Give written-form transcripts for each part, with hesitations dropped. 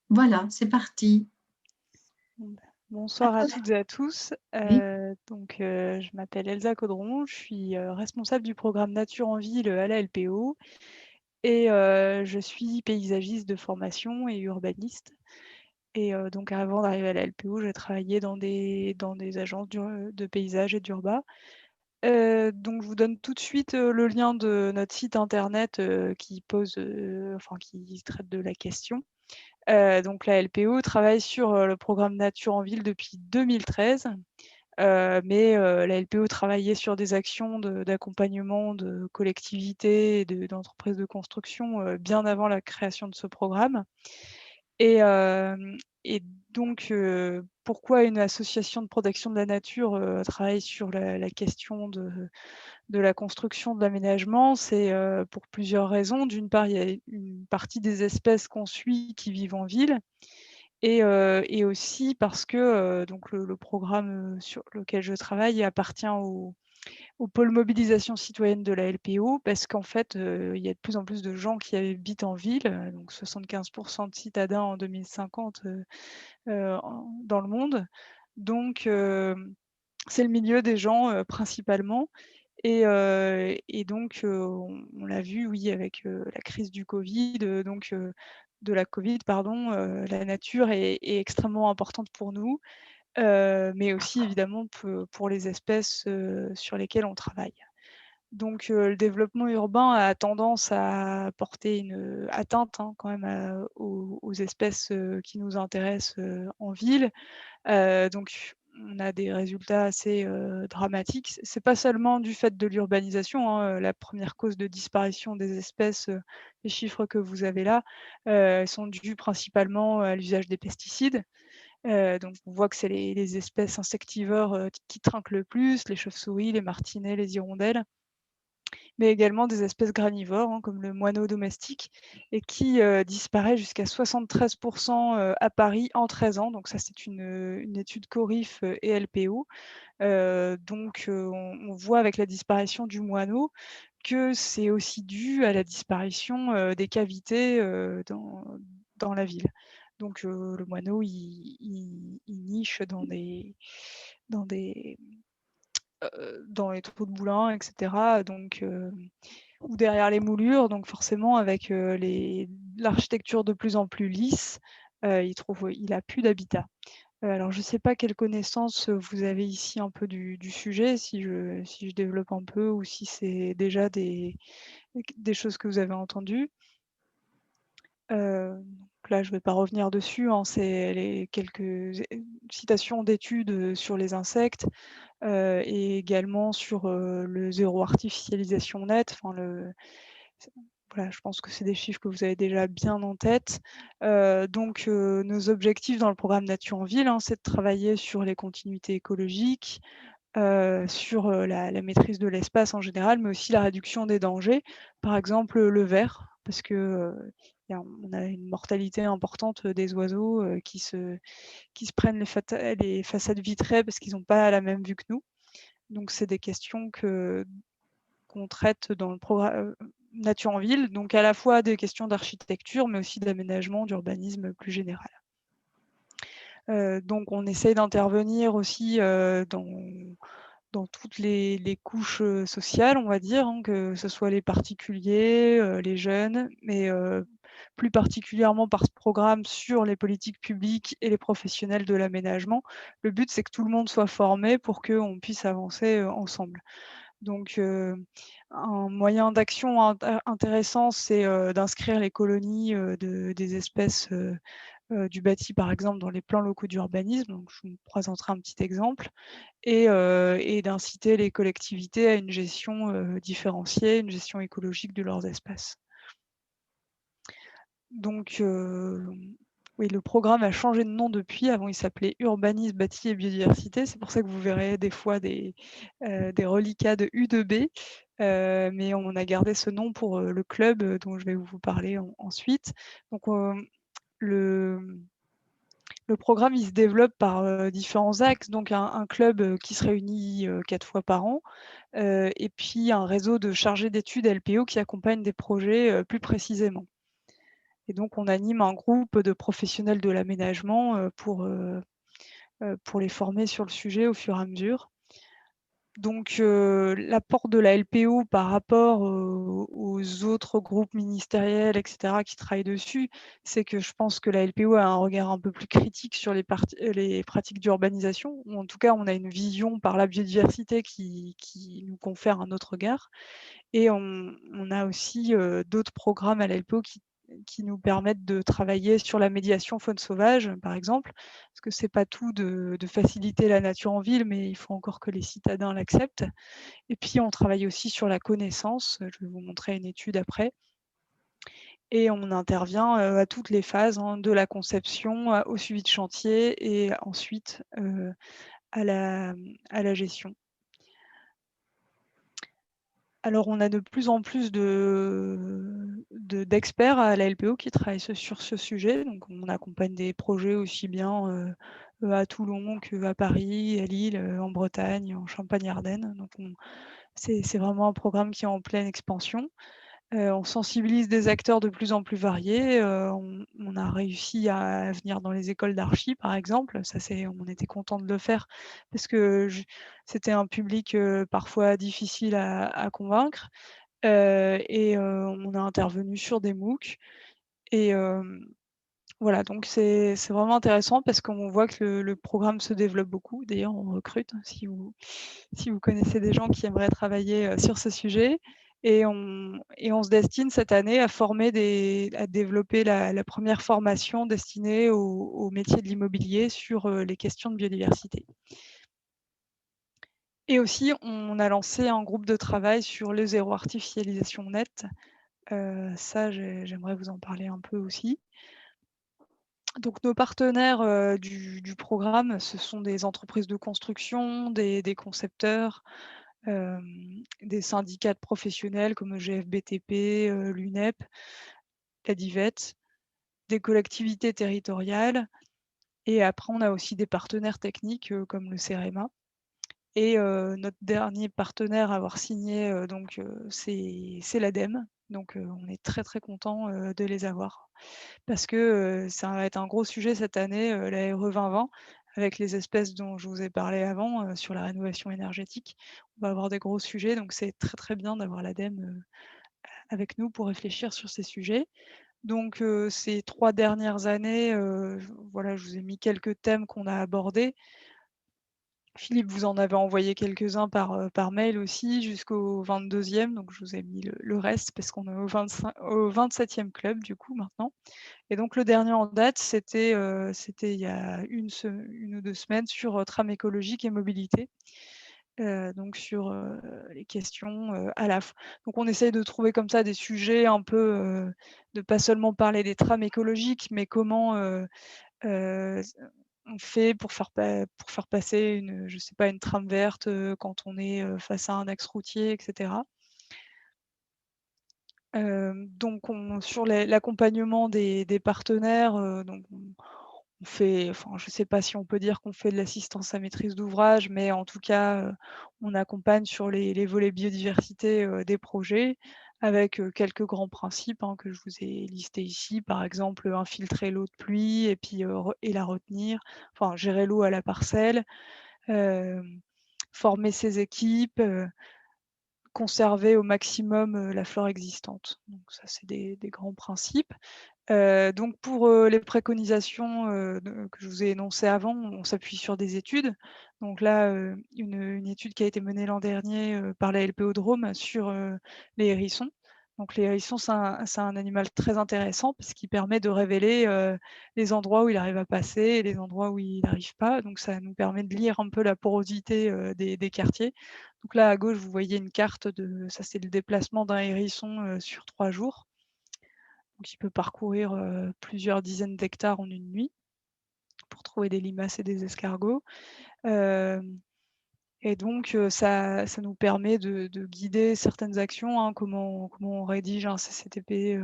Voilà, c'est parti. Bon, bah, À bonsoir à toi. toutes et à tous. Oui, Je m'appelle Elsa Caudron, je suis responsable du programme Nature en ville à la LPO et je suis paysagiste de formation et urbaniste. Et donc avant d'arriver à la LPO, j'ai travaillé dans des agences de paysage et d'urba. Donc je vous donne tout de suite le lien de notre site internet qui traite de la question. Donc la LPO travaille sur le programme Nature en ville depuis 2013. La LPO travaillait sur des actions d'accompagnement de collectivités et d'entreprises de construction bien avant la création de ce programme. Et, et donc, pourquoi une association de protection de la nature travaille sur la question de la construction, de l'aménagement? C'est pour plusieurs raisons. D'une part, il y a une partie des espèces qu'on suit qui vivent en ville, et aussi parce que donc le programme sur lequel je travaille appartient au pôle mobilisation citoyenne de la LPO, parce qu'en fait, il y a de plus en plus de gens qui habitent en ville, donc 75 de citadins en 2050 dans le monde. Donc, c'est le milieu des gens principalement. Et donc, on l'a vu, oui, avec la crise du Covid, de la Covid, pardon, la nature est extrêmement importante pour nous, mais aussi évidemment pour les espèces sur lesquelles on travaille. Donc, le développement urbain a tendance à porter une atteinte quand même aux espèces qui nous intéressent en ville. Donc on a des résultats assez dramatiques. C'est pas seulement du fait de l'urbanisation, hein, la première cause de disparition des espèces, les chiffres que vous avez là, sont dus principalement à l'usage des pesticides. Donc on voit que c'est les espèces insectivores qui trinquent le plus, les chauves-souris, les martinets, les hirondelles, mais également des espèces granivores, hein, comme le moineau domestique, et qui disparaît jusqu'à 73 à Paris en 13 ans. Donc ça, c'est une étude Corif et LPO. On voit avec la disparition du moineau que c'est aussi dû à la disparition des cavités dans la ville. Donc le moineau, il niche dans des dans les trous de boulin, etc. Ou derrière les moulures, donc forcément avec l'architecture de plus en plus lisse, il a plus d'habitat. Alors je ne sais pas quelle connaissance vous avez ici un peu du sujet, si je développe un peu ou si c'est déjà des choses que vous avez entendues. Donc là, je ne vais pas revenir dessus, hein, c'est les quelques citations d'études sur les insectes, et également sur le zéro artificialisation nette. Voilà, je pense que c'est des chiffres que vous avez déjà bien en tête. Nos objectifs dans le programme Nature en ville, hein, c'est de travailler sur les continuités écologiques, sur la maîtrise de l'espace en général, mais aussi la réduction des dangers. Par exemple, le ver, parce que on a une mortalité importante des oiseaux qui se prennent les façades vitrées parce qu'ils n'ont pas la même vue que nous. Donc c'est des questions qu'on traite dans le programme Nature en ville, donc à la fois des questions d'architecture, mais aussi d'aménagement, d'urbanisme plus général. Donc on essaye d'intervenir aussi dans toutes les couches sociales, on va dire, hein, que ce soit les particuliers, les jeunes, mais plus particulièrement par ce programme sur les politiques publiques et les professionnels de l'aménagement. Le but, c'est que tout le monde soit formé pour qu'on puisse avancer ensemble. Donc, un moyen d'action intéressant, c'est d'inscrire les colonies des espèces du bâti, par exemple, dans les plans locaux d'urbanisme. Donc, je vous présenterai un petit exemple, et d'inciter les collectivités à une gestion différenciée, une gestion écologique de leurs espaces. Donc, oui, le programme a changé de nom depuis. Avant, il s'appelait Urbanisme, Bâti et Biodiversité. C'est pour ça que vous verrez des fois des reliquats de U2B, mais on a gardé ce nom pour le club dont je vais vous parler ensuite. Donc, le, le programme, il se développe par différents axes. Donc, un club qui se réunit 4 fois par an, et puis un réseau de chargés d'études LPO qui accompagnent des projets plus précisément. Et donc on anime un groupe de professionnels de l'aménagement, pour les former sur le sujet au fur et à mesure. Donc l'apport de la LPO par rapport, aux autres groupes ministériels et cetera qui travaillent dessus, c'est que je pense que la LPO a un regard un peu plus critique sur les pratiques d'urbanisation, ou en tout cas on a une vision par la biodiversité qui nous confère un autre regard. Et on a aussi, d'autres programmes à la LPO qui nous permettent de travailler sur la médiation faune sauvage, par exemple. Parce que c'est pas tout de faciliter la nature en ville, mais il faut encore que les citadins l'acceptent. Et puis on travaille aussi sur la connaissance, je vais vous montrer une étude après. Et on intervient, à toutes les phases, hein, de la conception, au suivi de chantier et ensuite, à la gestion. Alors, on a de plus en plus d'experts à la LPO qui travaillent sur ce sujet. Donc, on accompagne des projets aussi bien à Toulon qu'à Paris, à Lille, en Bretagne, en Champagne-Ardenne. Donc, c'est vraiment un programme qui est en pleine expansion. On sensibilise des acteurs de plus en plus variés. On a réussi à venir dans les écoles d'archi, par exemple. Ça, on était content de le faire parce que c'était un public parfois difficile à convaincre. On a intervenu sur des MOOC. Et voilà, donc c'est vraiment intéressant parce qu'on voit que le programme se développe beaucoup. D'ailleurs, on recrute, hein, si vous connaissez des gens qui aimeraient travailler sur ce sujet. Et on se destine cette année à à développer la première formation destinée aux métiers de l'immobilier sur les questions de biodiversité. Et aussi, on a lancé un groupe de travail sur le zéro artificialisation nette. Ça, j'aimerais vous en parler un peu aussi. Donc nos partenaires du programme, ce sont des entreprises de construction, des concepteurs, des syndicats de professionnels comme GFBTP, l'UNEP, la DIVET, des collectivités territoriales. Et après, on a aussi des partenaires techniques comme le CEREMA. Et notre dernier partenaire à avoir signé, c'est l'ADEME. Donc on est très très content de les avoir. Parce que ça va être un gros sujet cette année, la RE 2020, avec les espèces dont je vous ai parlé avant, sur la rénovation énergétique. On va avoir des gros sujets, donc c'est très très bien d'avoir l'ADEME avec nous pour réfléchir sur ces sujets. Donc ces 3 dernières années, voilà, je vous ai mis quelques thèmes qu'on a abordés. Philippe vous en avez envoyé quelques-uns par mail aussi jusqu'au 22e, donc je vous ai mis le reste parce qu'on est au 27e club du coup maintenant. Et donc le dernier en date, c'était il y a une ou 2 semaines sur trame écologique et mobilité. Donc sur les questions à la fois. Donc on essaye de trouver comme ça des sujets un peu, de pas seulement parler des trames écologiques, mais comment on fait pour faire passer je sais pas, une trame verte quand on est face à un axe routier, etc. Donc sur l'accompagnement des partenaires, donc on fait, enfin, je ne sais pas si on peut dire qu'on fait de l'assistance à maîtrise d'ouvrage, mais en tout cas, on accompagne sur les volets biodiversité des projets avec quelques grands principes hein, que je vous ai listés ici. Par exemple, infiltrer l'eau de pluie et puis et la retenir, enfin gérer l'eau à la parcelle, former ses équipes, conserver au maximum la flore existante. Donc ça, c'est des grands principes. Donc pour les préconisations que je vous ai énoncées avant, on s'appuie sur des études. Donc là, une étude qui a été menée l'an dernier par la LPO Drôme sur les hérissons. Donc les hérissons, c'est un animal très intéressant parce qu'il permet de révéler les endroits où il arrive à passer et les endroits où il n'arrive pas. Donc ça nous permet de lire un peu la porosité des quartiers. Donc là, à gauche, vous voyez une carte ça c'est le déplacement d'un hérisson sur 3 jours. Donc il peut parcourir plusieurs dizaines d'hectares en une nuit pour trouver des limaces et des escargots. Et donc ça nous permet de guider certaines actions, hein, comment on rédige un CCTP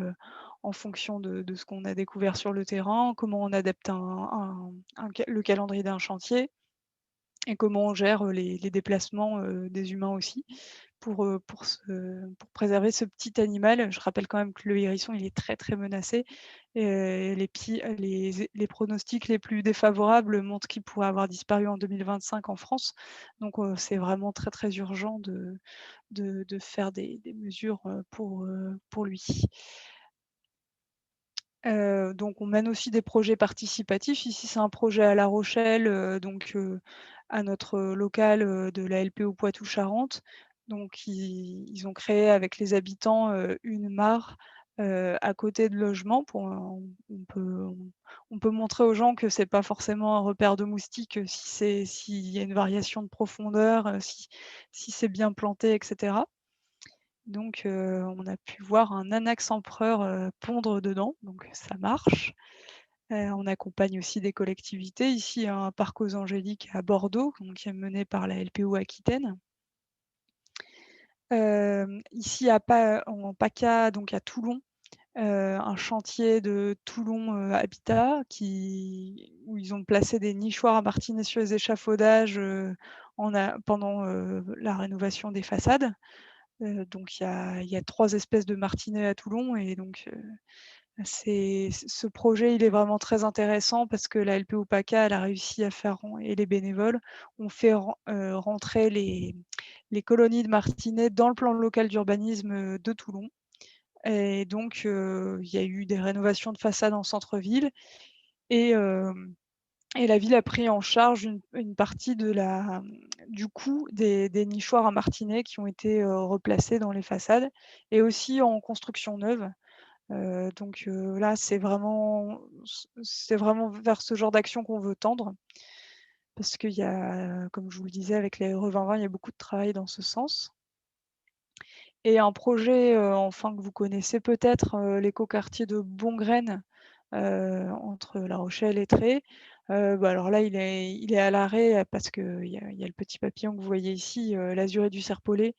en fonction de ce qu'on a découvert sur le terrain, comment on adapte le calendrier d'un chantier et comment on gère les déplacements des humains aussi. pour préserver ce petit animal. Je rappelle quand même que le hérisson, il est très, très menacé et les pronostics les plus défavorables montrent qu'il pourrait avoir disparu en 2025 en France. Donc c'est vraiment très, très urgent de faire des mesures, pour lui. Donc on mène aussi des projets participatifs. Ici, c'est un projet à La Rochelle, à notre local, de la LPO Poitou-Charentes. Donc ils ont créé avec les habitants, une mare, à côté de logements pour, on peut montrer aux gens que c'est pas forcément un repère de moustiques, s'il y a une variation de profondeur, si c'est bien planté et cetera. Donc on a pu voir un anax empereur, pondre dedans, donc ça marche. On accompagne aussi des collectivités. Ici, un parc aux Angéliques à Bordeaux, donc qui est mené par la LPO Aquitaine. Ici en PACA, donc à Toulon, un chantier de Toulon, Habitat où ils ont placé des nichoirs à martinets sur les échafaudages, pendant, la rénovation des façades. Donc il y a 3 espèces de martinets à Toulon et donc ce projet, il est vraiment très intéressant parce que la LPO PACA, elle a réussi à faire et les bénévoles ont fait rentrer les colonies de martinets dans le plan local d'urbanisme, de Toulon et donc il y a eu des rénovations de façades en centre-ville et la ville a pris en charge une partie du coût des nichoirs à martinets qui ont été, replacés dans les façades et aussi en construction neuve. Là, c'est vraiment vers ce genre d'action qu'on veut tendre parce qu'il y a, comme je vous le disais, avec les RE 2020, il y a beaucoup de travail dans ce sens et un projet, enfin que vous connaissez peut-être, l'écoquartier de Bongraine, entre La Rochelle et Tré. Alors là, il est à l'arrêt, parce qu'il y a le petit papillon que vous voyez ici, l'azuré du serpolet,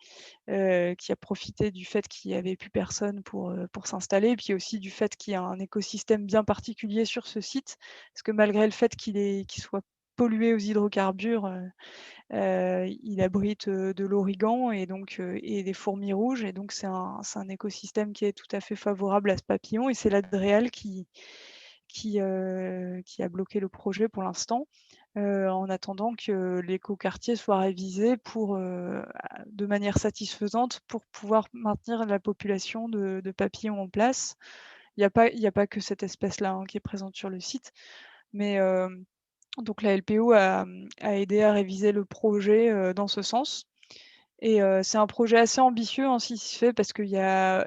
qui a profité du fait qu'il n'y avait plus personne pour s'installer, et puis aussi du fait qu'il y a un écosystème bien particulier sur ce site. Parce que malgré le fait qu'il soit pollué aux hydrocarbures, il abrite, de l'origan et des fourmis rouges et donc c'est un écosystème qui est tout à fait favorable à ce papillon et c'est l'Adréal qui a bloqué le projet pour l'instant, en attendant que l'écoquartier soit révisé de manière satisfaisante pour pouvoir maintenir la population de papillons en place. Il y a pas que cette espèce-là, hein, qui est présente sur le site, mais donc la LPO a aidé à réviser le projet, dans ce sens et c'est un projet assez ambitieux, hein, s'il se fait parce qu'il y a,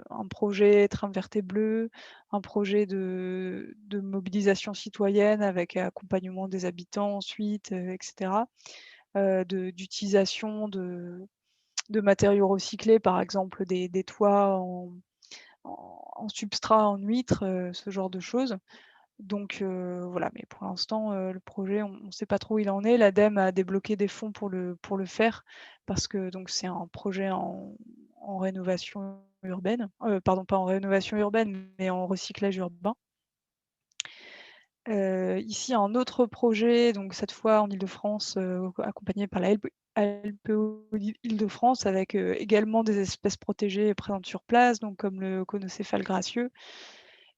un projet Trame verte et bleue, un projet de mobilisation citoyenne avec accompagnement des habitants ensuite, et cetera. D'utilisation de matériaux recyclés, par exemple des toits en substrat en huître, ce genre de choses. Donc voilà, mais pour l'instant, le projet, on ne sait pas trop où il en est. L'ADEME a débloqué des fonds pour le faire parce que donc c'est un projet en rénovation urbaine, pardon, pas en rénovation urbaine, mais en recyclage urbain. Ici, un autre projet, donc cette fois en Île-de-France, accompagné par la LPO Île-de-France avec, également des espèces protégées présentes sur place, donc comme le conocéphale gracieux.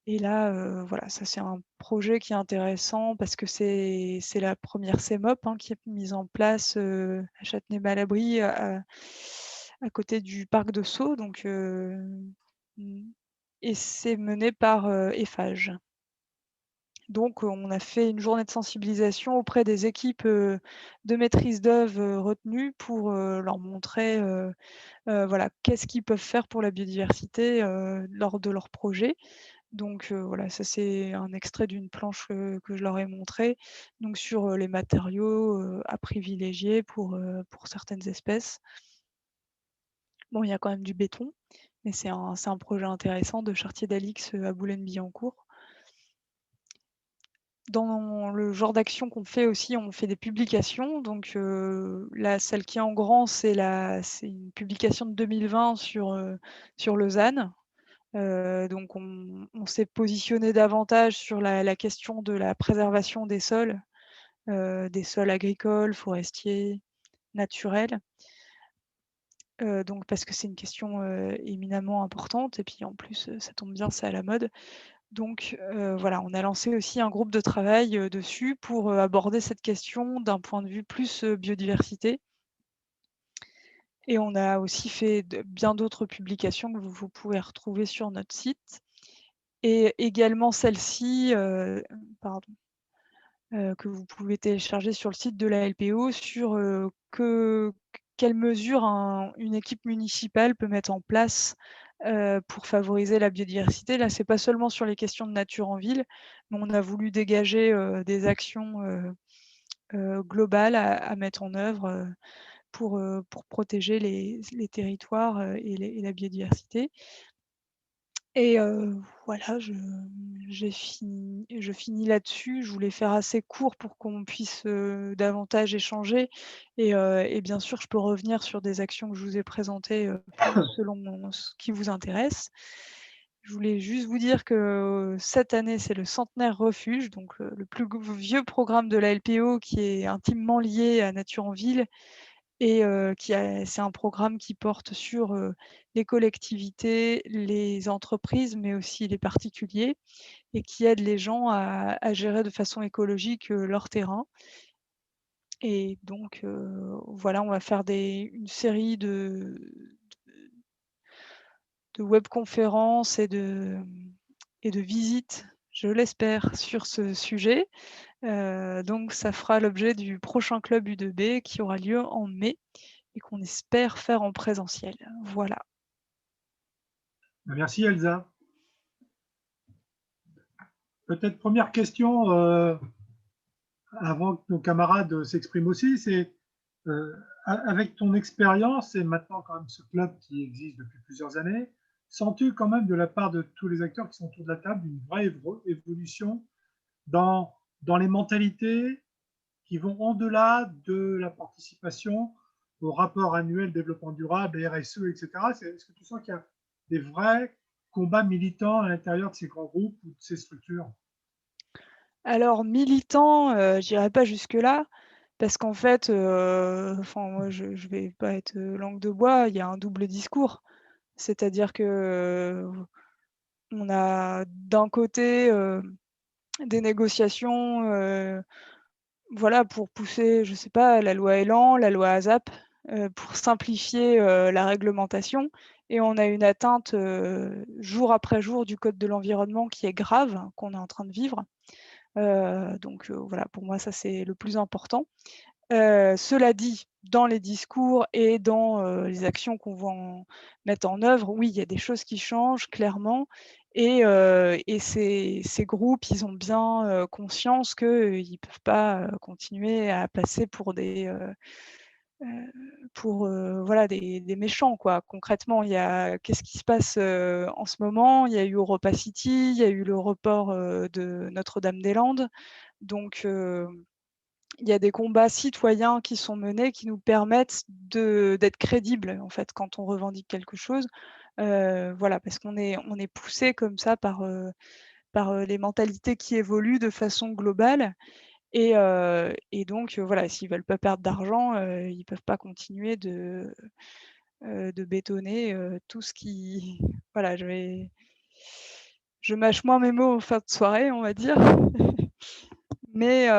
Et là, voilà, ça c'est un projet qui est intéressant parce que c'est la première CEMOP, hein, qui est mise en place, à Châtenay-Malabry, à côté du parc de Sceaux, mmh et c'est mené par, Eiffage. Donc, on a fait une journée de sensibilisation auprès des équipes, de maîtrise d'œuvre, retenues pour, leur montrer, voilà, qu'est-ce qu'ils peuvent faire pour la biodiversité, lors de leur projet. Donc voilà, ça c'est un extrait d'une planche, que je leur ai montrée, donc sur, les matériaux, à privilégier pour certaines espèces. Bon, il y a quand même du béton, mais c'est un projet intéressant de Chartier d'Alix, à Boulogne-Billancourt. Dans le genre d'action qu'on fait aussi, on fait des publications. Donc là, celle qui est en grand, c'est une publication de 2020 sur Lausanne. Donc on s'est positionné davantage sur la question de la préservation des sols agricoles, forestiers, naturels. donc parce que c'est une question, éminemment importante et puis en plus, ça tombe bien, c'est à la mode. Donc voilà, on a lancé aussi un groupe de travail, dessus pour, aborder cette question d'un point de vue plus, biodiversité et on a aussi fait bien d'autres publications que vous pouvez retrouver sur notre site et également celle-ci, pardon, que vous pouvez télécharger sur le site de la LPO sur, quelles mesures une équipe municipale peut mettre en place, pour favoriser la biodiversité. Là, c'est pas seulement sur les questions de nature en ville, mais on a voulu dégager, des actions, globales à mettre en œuvre, pour protéger les territoires, et la biodiversité. Et voilà, je finis là-dessus. Je voulais faire assez court pour qu'on puisse, davantage échanger et bien sûr, je peux revenir sur des actions que je vous ai présentées, selon ce qui vous intéresse. Je voulais juste vous dire que cette année, c'est le centenaire refuge, donc le plus vieux programme de la LPO qui est intimement lié à Nature en ville et c'est un programme qui porte sur, les collectivités, les entreprises, mais aussi les particuliers et qui aide les gens à gérer de façon écologique, leur terrain et donc voilà, on va faire une série de webconférences et de visites, je l'espère, sur ce sujet. Donc ça fera l'objet du prochain club U2B qui aura lieu en mai et qu'on espère faire en présentiel. Voilà. Merci Elsa. Peut-être première question avant que nos camarades s'expriment aussi, c'est avec ton expérience et maintenant quand même ce club qui existe depuis plusieurs années, sens-tu quand même de la part de tous les acteurs qui sont autour de la table une vraie évolution dans les mentalités qui vont au-delà de la participation au rapport annuel développement durable, RSE, etc. Est-ce que tu sens qu'il y a des vrais combats militants à l'intérieur de ces grands groupes ou de ces structures? Alors militant, j'irai pas jusque-là parce qu'en fait, enfin moi je vais pas être, langue de bois, il y a un double discours. C'est-à-dire que, on a d'un côté, des négociations, voilà, pour pousser, je sais pas, la loi Elan, la loi ASAP, pour simplifier, la réglementation et on a une atteinte, jour après jour du code de l'environnement qui est grave, qu'on est en train de vivre. Donc voilà, pour moi, ça, c'est le plus important. Cela dit, dans les discours et dans, les actions qu'on va mettre en œuvre, oui, il y a des choses qui changent clairement et ces groupes, ils ont bien, conscience qu'ils ne peuvent pas, continuer à passer pour, voilà des méchants quoi. Concrètement, qu'est-ce qui se passe, en ce moment? Il y a eu Europa City, il y a eu le report, de Notre-Dame-des-Landes, donc il y a des combats citoyens qui sont menés, qui nous permettent d'être crédibles, en fait, quand on revendique quelque chose. Voilà, parce on est poussé comme ça par, les mentalités qui évoluent de façon globale et donc voilà, s'ils veulent pas perdre d'argent, ils peuvent pas continuer de bétonner, tout ce qui voilà, je mâche moins mes mots en fin de soirée, on va dire. Mais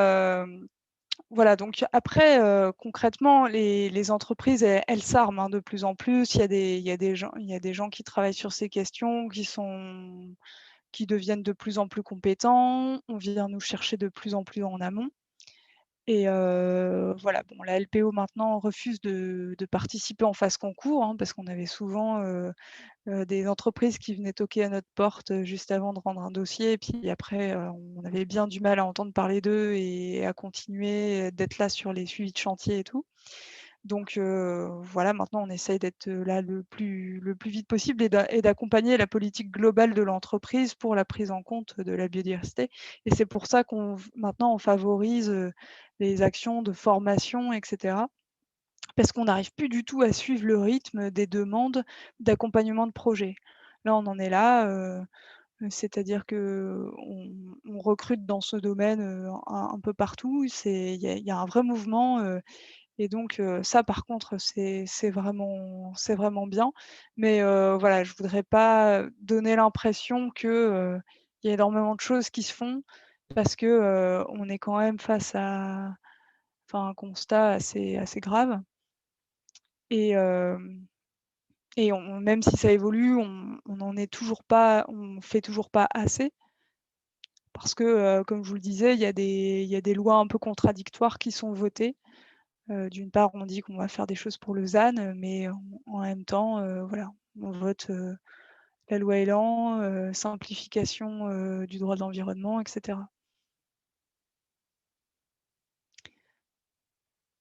voilà, donc après, concrètement, les entreprises, elles s'arment, hein, de plus en plus. Il y a des gens qui travaillent sur ces questions, qui deviennent de plus en plus compétents. On vient nous chercher de plus en plus en amont et voilà, bon, la LPO maintenant refuse de participer en phase concours, hein, parce qu'on avait souvent, des entreprises qui venaient toquer à notre porte, juste avant de rendre un dossier et puis après, on avait bien du mal à entendre parler d'eux et à continuer, d'être là sur les suivis de chantier et tout. Donc voilà, maintenant on essaye d'être, là le plus vite possible et d'accompagner la politique globale de l'entreprise pour la prise en compte de la biodiversité et c'est pour ça maintenant on favorise, les actions de formation et cetera. Parce qu'on n'arrive plus du tout à suivre le rythme des demandes d'accompagnement de projet. Là, on en est là, c'est-à-dire qu'on recrute dans ce domaine, un peu partout. Il y a un vrai mouvement, Et donc ça, par contre, c'est vraiment bien. Mais voilà, je voudrais pas donner l'impression que, il y a énormément de choses qui se font parce que, on est quand même face à un constat assez grave et même si ça évolue, on n'en est toujours pas on fait toujours pas assez parce que, comme je vous le disais, il y a des lois un peu contradictoires qui sont votées. D'une part, on dit qu'on va faire des choses pour le ZAN, mais en même temps, voilà, on vote, la loi Elan, simplification, du droit de l'environnement et cetera.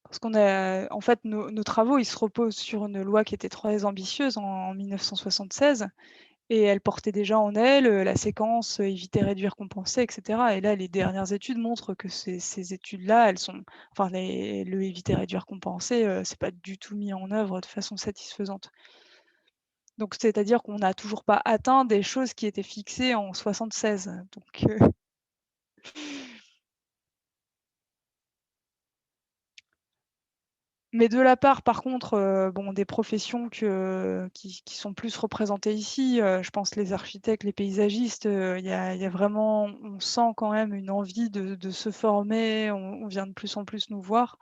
Parce qu'on a en fait, nos travaux, ils se reposent sur une loi qui était très ambitieuse en 1976 et elle portait déjà en elle, la séquence, éviter, réduire, compenser et cetera et là, les dernières études montrent que ces études-là, elles sont enfin le éviter, réduire, compenser, c'est pas du tout mis en œuvre de façon satisfaisante. Donc c'est-à-dire qu'on n'a toujours pas atteint des choses qui étaient fixées en 76. Donc mais de la part, par contre, bon, des professions qui sont plus représentées ici, je pense les architectes, les paysagistes, il y a vraiment on sent quand même une envie de se former. On vient de plus en plus nous voir,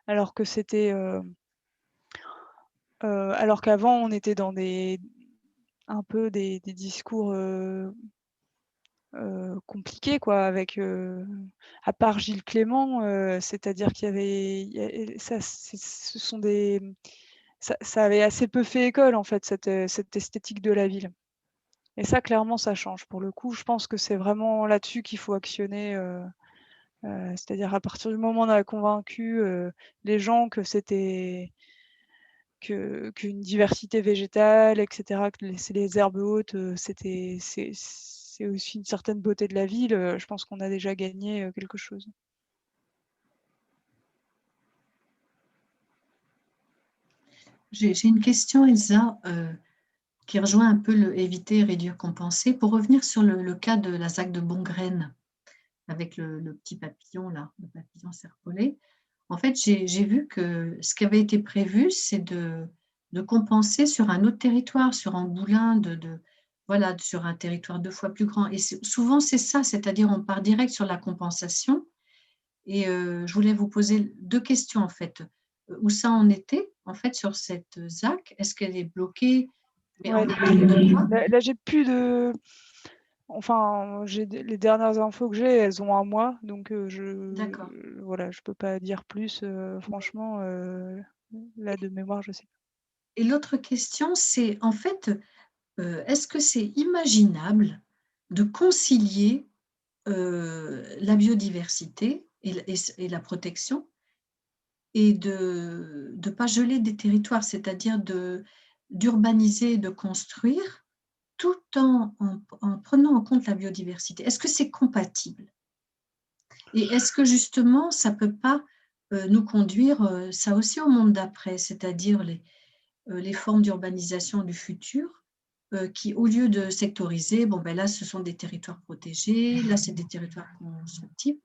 alors que c'était, alors qu'avant on était dans un peu des discours, compliqués quoi avec, à part Gilles Clément, c'est-à-dire qu'il y avait ça ce sont des ça avait assez peu fait école en fait cette esthétique de la ville et ça clairement ça change. Pour le coup, je pense que c'est vraiment là-dessus qu'il faut actionner, c'est-à-dire à partir du moment où on a convaincu, les gens que c'était qu'une diversité végétale et cetera, que les herbes hautes, c'est aussi une certaine beauté de la ville, je pense qu'on a déjà gagné, quelque chose. J'ai une question, Elsa, qui rejoint un peu le éviter, réduire, compenser. Pour revenir sur le cas de la ZAC de Bongraine, avec le petit papillon, là, le papillon serpollet. En fait, j'ai vu que ce qui avait été prévu, c'est de compenser sur un autre territoire, sur Angoulins, voilà, sur un territoire 2 fois plus grand. Et souvent, c'est ça, c'est-à-dire on part direct sur la compensation. Et je voulais vous poser 2 questions, en fait. Où ça en était, en fait, sur cette ZAC? Est-ce qu'elle est bloquée? Mais en Ouais, attente de quoi? là, j'ai plus de enfin, les dernières infos que j'ai, elles ont un mois, donc D'accord. voilà, je peux pas dire plus, franchement, là de mémoire, je sais pas. Et l'autre question, c'est en fait, est-ce que c'est imaginable de concilier, la biodiversité et la protection et de ne pas geler des territoires, c'est-à-dire d'urbaniser, de construire tout en prenant en compte la biodiversité? Est-ce que c'est compatible? Et est-ce que justement ça peut pas, nous conduire, ça aussi au monde d'après, c'est-à-dire les formes d'urbanisation du futur, qui au lieu de sectoriser, bon ben là ce sont des territoires protégés, là c'est des territoires constructibles,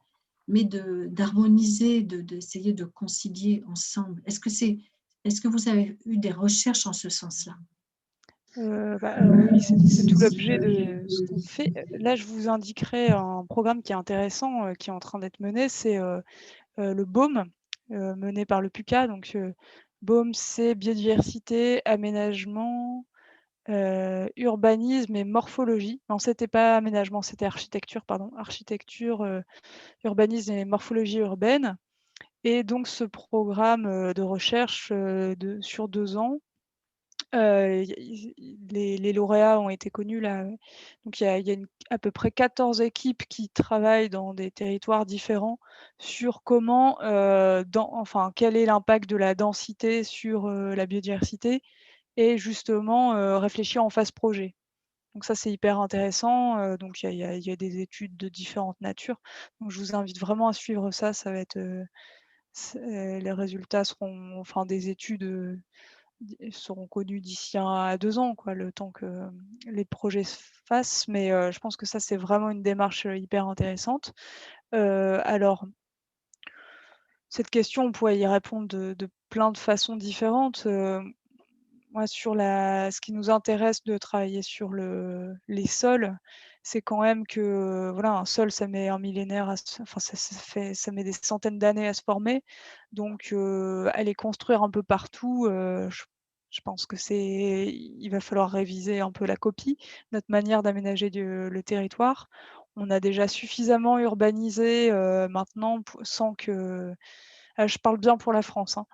mais d'harmoniser, d'essayer de concilier ensemble. Est-ce que vous avez eu des recherches en ce sens-là? Oui, c'est tout l'objet de ce qu'on fait. Là, je vous indiquerai un programme qui est intéressant, qui est en train d'être mené, c'est, le BAUM, mené par le PUCA. Donc, BAUM, c'est biodiversité, aménagement, urbanisme et morphologie. Non, c'était pas aménagement, c'était architecture, pardon. Architecture, urbanisme et morphologie urbaine. Et donc ce programme, de recherche, sur 2 ans, les lauréats ont été connus là, donc il y a à peu près 14 équipes qui travaillent dans des territoires différents sur comment, enfin, quel est l'impact de la densité sur, la biodiversité et justement, réfléchir en phase projet. Donc ça, c'est hyper intéressant, donc il y a des études de différentes natures. Donc je vous invite vraiment à suivre ça, ça va être, les résultats seront enfin des études, seront connus d'ici 1 à 2 ans, quoi, le temps que, les projets se fassent. Mais, je pense que ça, c'est vraiment une démarche, hyper intéressante. Alors, cette question, on pourrait y répondre de plein de façons différentes. Moi, ce qui nous intéresse de travailler sur les sols, c'est quand même que, voilà, un sol, ça met un millénaire enfin, ça met des centaines d'années à se former. Donc, aller construire un peu partout, je pense que il va falloir réviser un peu la copie, notre manière d'aménager le territoire. On a déjà suffisamment urbanisé, maintenant sans que je parle bien pour la France, hein,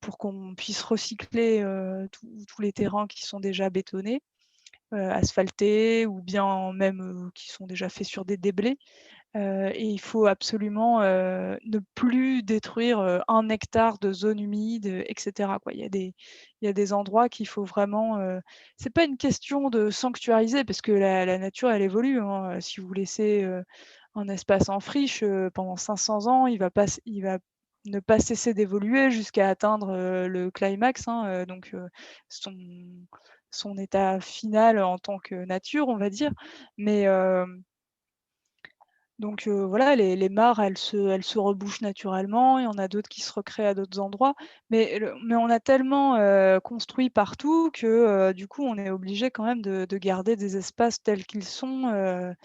pour qu'on puisse recycler, tous les terrains qui sont déjà bétonnés, asphaltés ou bien même, qui sont déjà faits sur des déblais. Et il faut absolument, ne plus détruire, 1 hectare de zone humide, et cetera, quoi. Il y a des endroits qu'il faut vraiment, c'est pas une question de sanctuariser parce que la nature, elle évolue, hein. Si vous laissez, un espace en friche, pendant 500 ans, il va ne pas cesser d'évoluer jusqu'à atteindre, le climax, hein, donc son son état final en tant que nature, on va dire. Mais donc voilà, les mares, elles se rebouchent naturellement. Il y en a d'autres qui se recréent à d'autres endroits. Mais on a tellement, construit partout que, du coup, on est obligé quand même de garder des espaces tels qu'ils sont,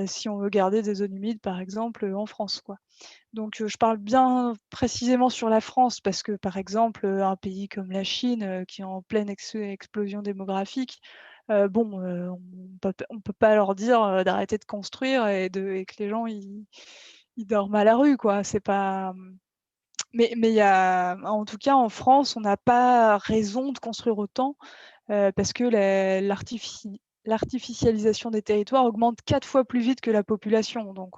si on veut garder des zones humides, par exemple, en France, quoi. Donc je parle bien précisément sur la France parce que, par exemple, un pays comme la Chine, qui est en pleine explosion démographique, bon, on peut pas leur dire, d'arrêter de construire et que les gens ils dorment à la rue, quoi. C'est pas, mais il y a en tout cas, en France, on n'a pas raison de construire autant, parce que l'artificialisation des territoires augmente 4 fois plus vite que la population. Donc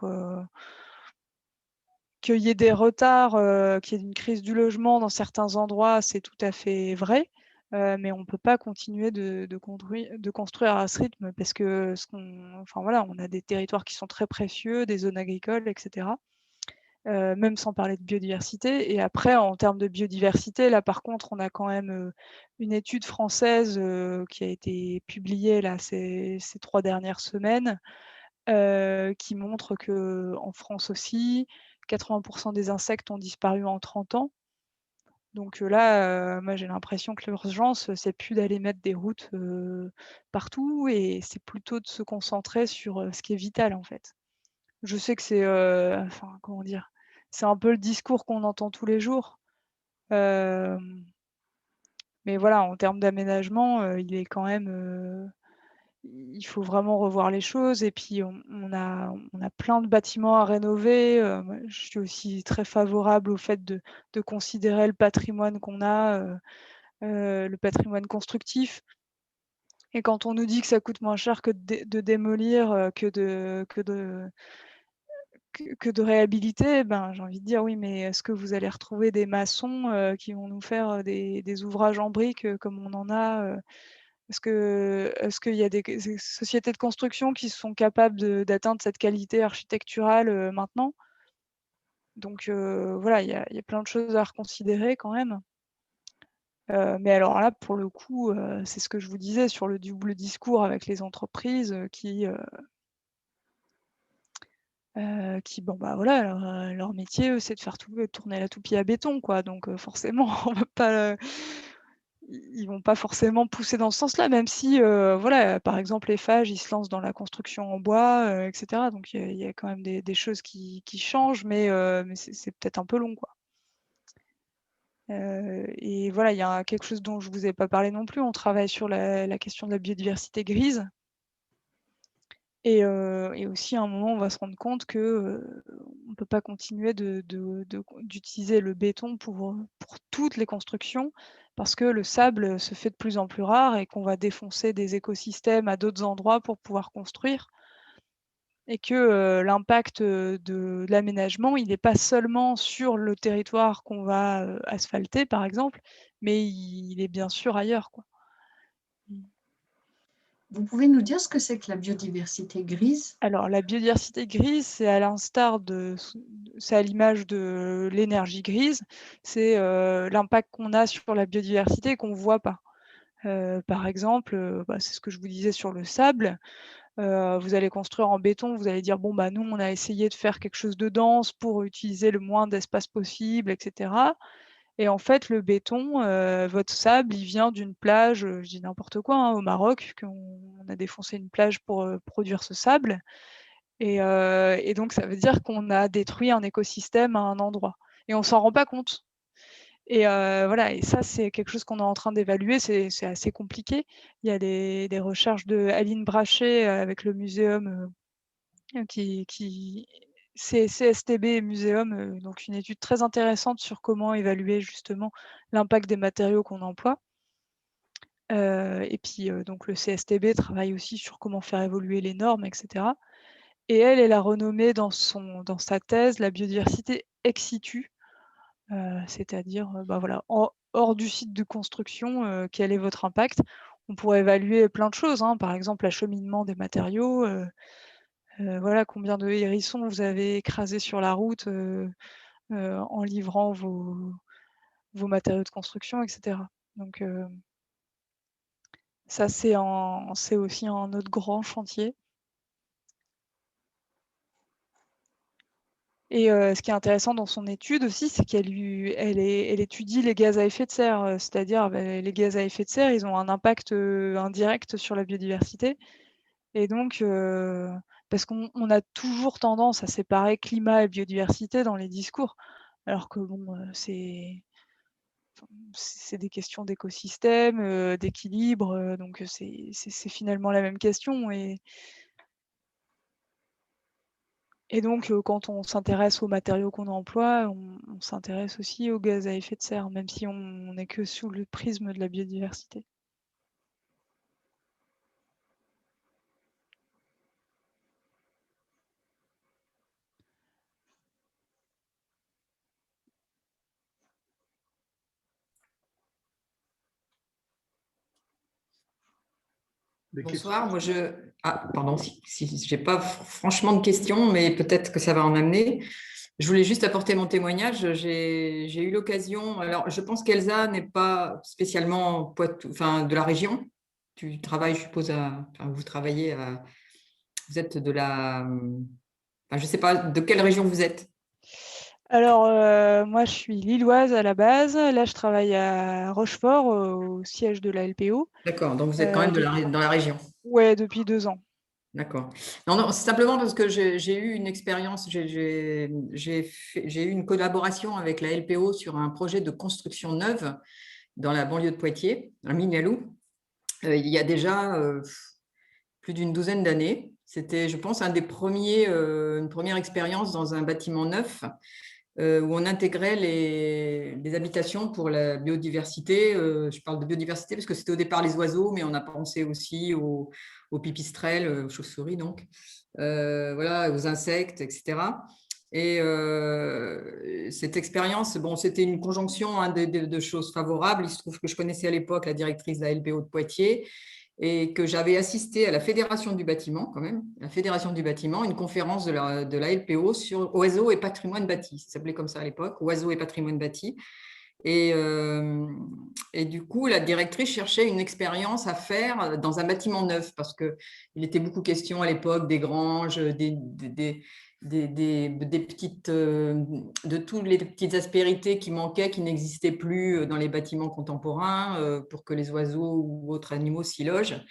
qu'il y ait des retards, qu'il y ait une crise du logement dans certains endroits, c'est tout à fait vrai, mais on ne peut pas continuer de construire à ce rythme parce que enfin voilà, on a des territoires qui sont très précieux, des zones agricoles, et cetera, même sans parler de biodiversité. Et après, en termes de biodiversité, là, par contre, on a quand même, une étude française, qui a été publiée là ces 3 dernières semaines, qui montre qu'en France aussi, 80 des insectes ont disparu en 30 ans. Donc là, moi j'ai l'impression que l'urgence, c'est plus d'aller mettre des routes, partout et c'est plutôt de se concentrer sur, ce qui est vital, en fait. Je sais que c'est, enfin, comment dire? C'est un peu le discours qu'on entend tous les jours, hem, mais voilà, en termes d'aménagement, il est quand même, il faut vraiment revoir les choses et puis on a plein de bâtiments à rénover, moi je suis aussi très favorable au fait de considérer le patrimoine qu'on a, le patrimoine constructif et quand on nous dit que ça coûte moins cher que de démolir, que de réhabiliter, ben, j'ai envie de dire: «Oui, mais est-ce que vous allez retrouver des maçons, qui vont nous faire, des ouvrages en briques, comme on en a, est-ce qu'il y a des sociétés de construction qui sont capables d'atteindre cette qualité architecturale, maintenant? Donc voilà, il y a plein de choses à reconsidérer quand même. Mais alors là, pour le coup, c'est ce que je vous disais sur le double discours avec les entreprises, qui bon, bah, voilà, leur métier, eux, c'est de faire tourner la toupie à béton, quoi. Donc forcément, on va pas, ils vont pas forcément pousser dans ce sens-là, même si, voilà, par exemple, Eiffage, ils se lancent dans la construction en bois, et cetera. Donc il y a quand même des choses qui changent, mais c'est peut-être un peu long, quoi. Et voilà, il y a quelque chose dont je vous ai pas parlé non plus. On travaille sur la question de la biodiversité grise et aussi à un moment, on va se rendre compte que, on peut pas continuer d'utiliser le béton pour toutes les constructions parce que le sable, se fait de plus en plus rare et qu'on va défoncer des écosystèmes à d'autres endroits pour pouvoir construire et que, l'impact, de l'aménagement, il n'est pas seulement sur le territoire qu'on va, asphalter par exemple, mais il est bien sûr ailleurs, quoi. Mmh. Vous pouvez nous dire ce que c'est que la biodiversité grise? Alors la biodiversité grise, c'est à l'instar c'est à l'image de l'énergie grise, c'est, l'impact qu'on a sur la biodiversité et qu'on ne voit pas. Par exemple, bah, c'est ce que je vous disais sur le sable, vous allez construire en béton, vous allez dire: «Bon, bah, nous, on a essayé de faire quelque chose de dense pour utiliser le moins d'espace possible et cetera». Et en fait, le béton, votre sable, il vient d'une plage, je dis n'importe quoi, hein, au Maroc, qu'on a défoncé une plage pour produire ce sable. Et donc, ça veut dire qu'on a détruit un écosystème à un endroit. Et on s'en rend pas compte. Et voilà, et ça, c'est quelque chose qu'on est en train d'évaluer. C'est assez compliqué. Il y a des recherches de Aline Brachet avec le muséum c'est CSTB Muséum, donc une étude très intéressante sur comment évaluer justement l'impact des matériaux qu'on emploie. Et puis donc le CSTB travaille aussi sur comment faire évoluer les normes, etc. Et elle a renommé dans sa thèse la biodiversité ex situ, c'est-à-dire bah voilà, hors du site de construction, quel est votre impact? On pourrait évaluer plein de choses, hein, par exemple l'acheminement des matériaux, voilà, combien de hérissons vous avez écrasés sur la route en livrant vos matériaux de construction, etc. Donc ça, c'est aussi un autre grand chantier. Et ce qui est intéressant dans son étude aussi, c'est elle étudie les gaz à effet de serre, c'est-à-dire les gaz à effet de serre, ils ont un impact indirect sur la biodiversité. Et donc, parce qu'on a toujours tendance à séparer climat et biodiversité dans les discours, alors que bon, c'est des questions d'écosystème, d'équilibre, donc c'est finalement la même question. Et donc, quand on s'intéresse aux matériaux qu'on emploie, on s'intéresse aussi aux gaz à effet de serre, même si on n'est que sous le prisme de la biodiversité. Bonsoir, moi pardon, si j'ai pas franchement de questions, mais peut-être que ça va en amener. Je voulais juste apporter mon témoignage. J'ai eu l'occasion, alors je pense qu'Elsa n'est pas spécialement de la région. Tu travailles, je suppose, vous travaillez vous êtes de je ne sais pas de quelle région vous êtes. Alors, moi, je suis lilloise à la base. Là, je travaille à Rochefort, au siège de la LPO. D'accord, donc vous êtes quand même dans la région. Ouais, depuis 2 ans. D'accord. Non, c'est simplement parce que j'ai eu une expérience, j'ai eu une collaboration avec la LPO sur un projet de construction neuve dans la banlieue de Poitiers, à Mignaloux, il y a déjà plus d'une douzaine d'années. C'était, je pense, une première expérience dans un bâtiment neuf où on intégrait les habitations pour la biodiversité. Je parle de biodiversité parce que c'était au départ les oiseaux, mais on a pensé aussi aux pipistrelles, aux chauves-souris, donc, voilà, aux insectes, etc. Et cette expérience, bon, c'était une conjonction de choses favorables. Il se trouve que je connaissais à l'époque la directrice de la LPO de Poitiers et que j'avais assisté à la Fédération du bâtiment, quand même, la Fédération du bâtiment, une conférence de la LPO sur oiseaux et patrimoine bâti. Ça s'appelait comme ça à l'époque, oiseaux et patrimoine bâti. Et du coup, la directrice cherchait une expérience à faire dans un bâtiment neuf parce qu'il était beaucoup question à l'époque des granges, des petites, de toutes les petites aspérités qui manquaient, qui n'existaient plus dans les bâtiments contemporains pour que les oiseaux ou autres animaux s'y logent.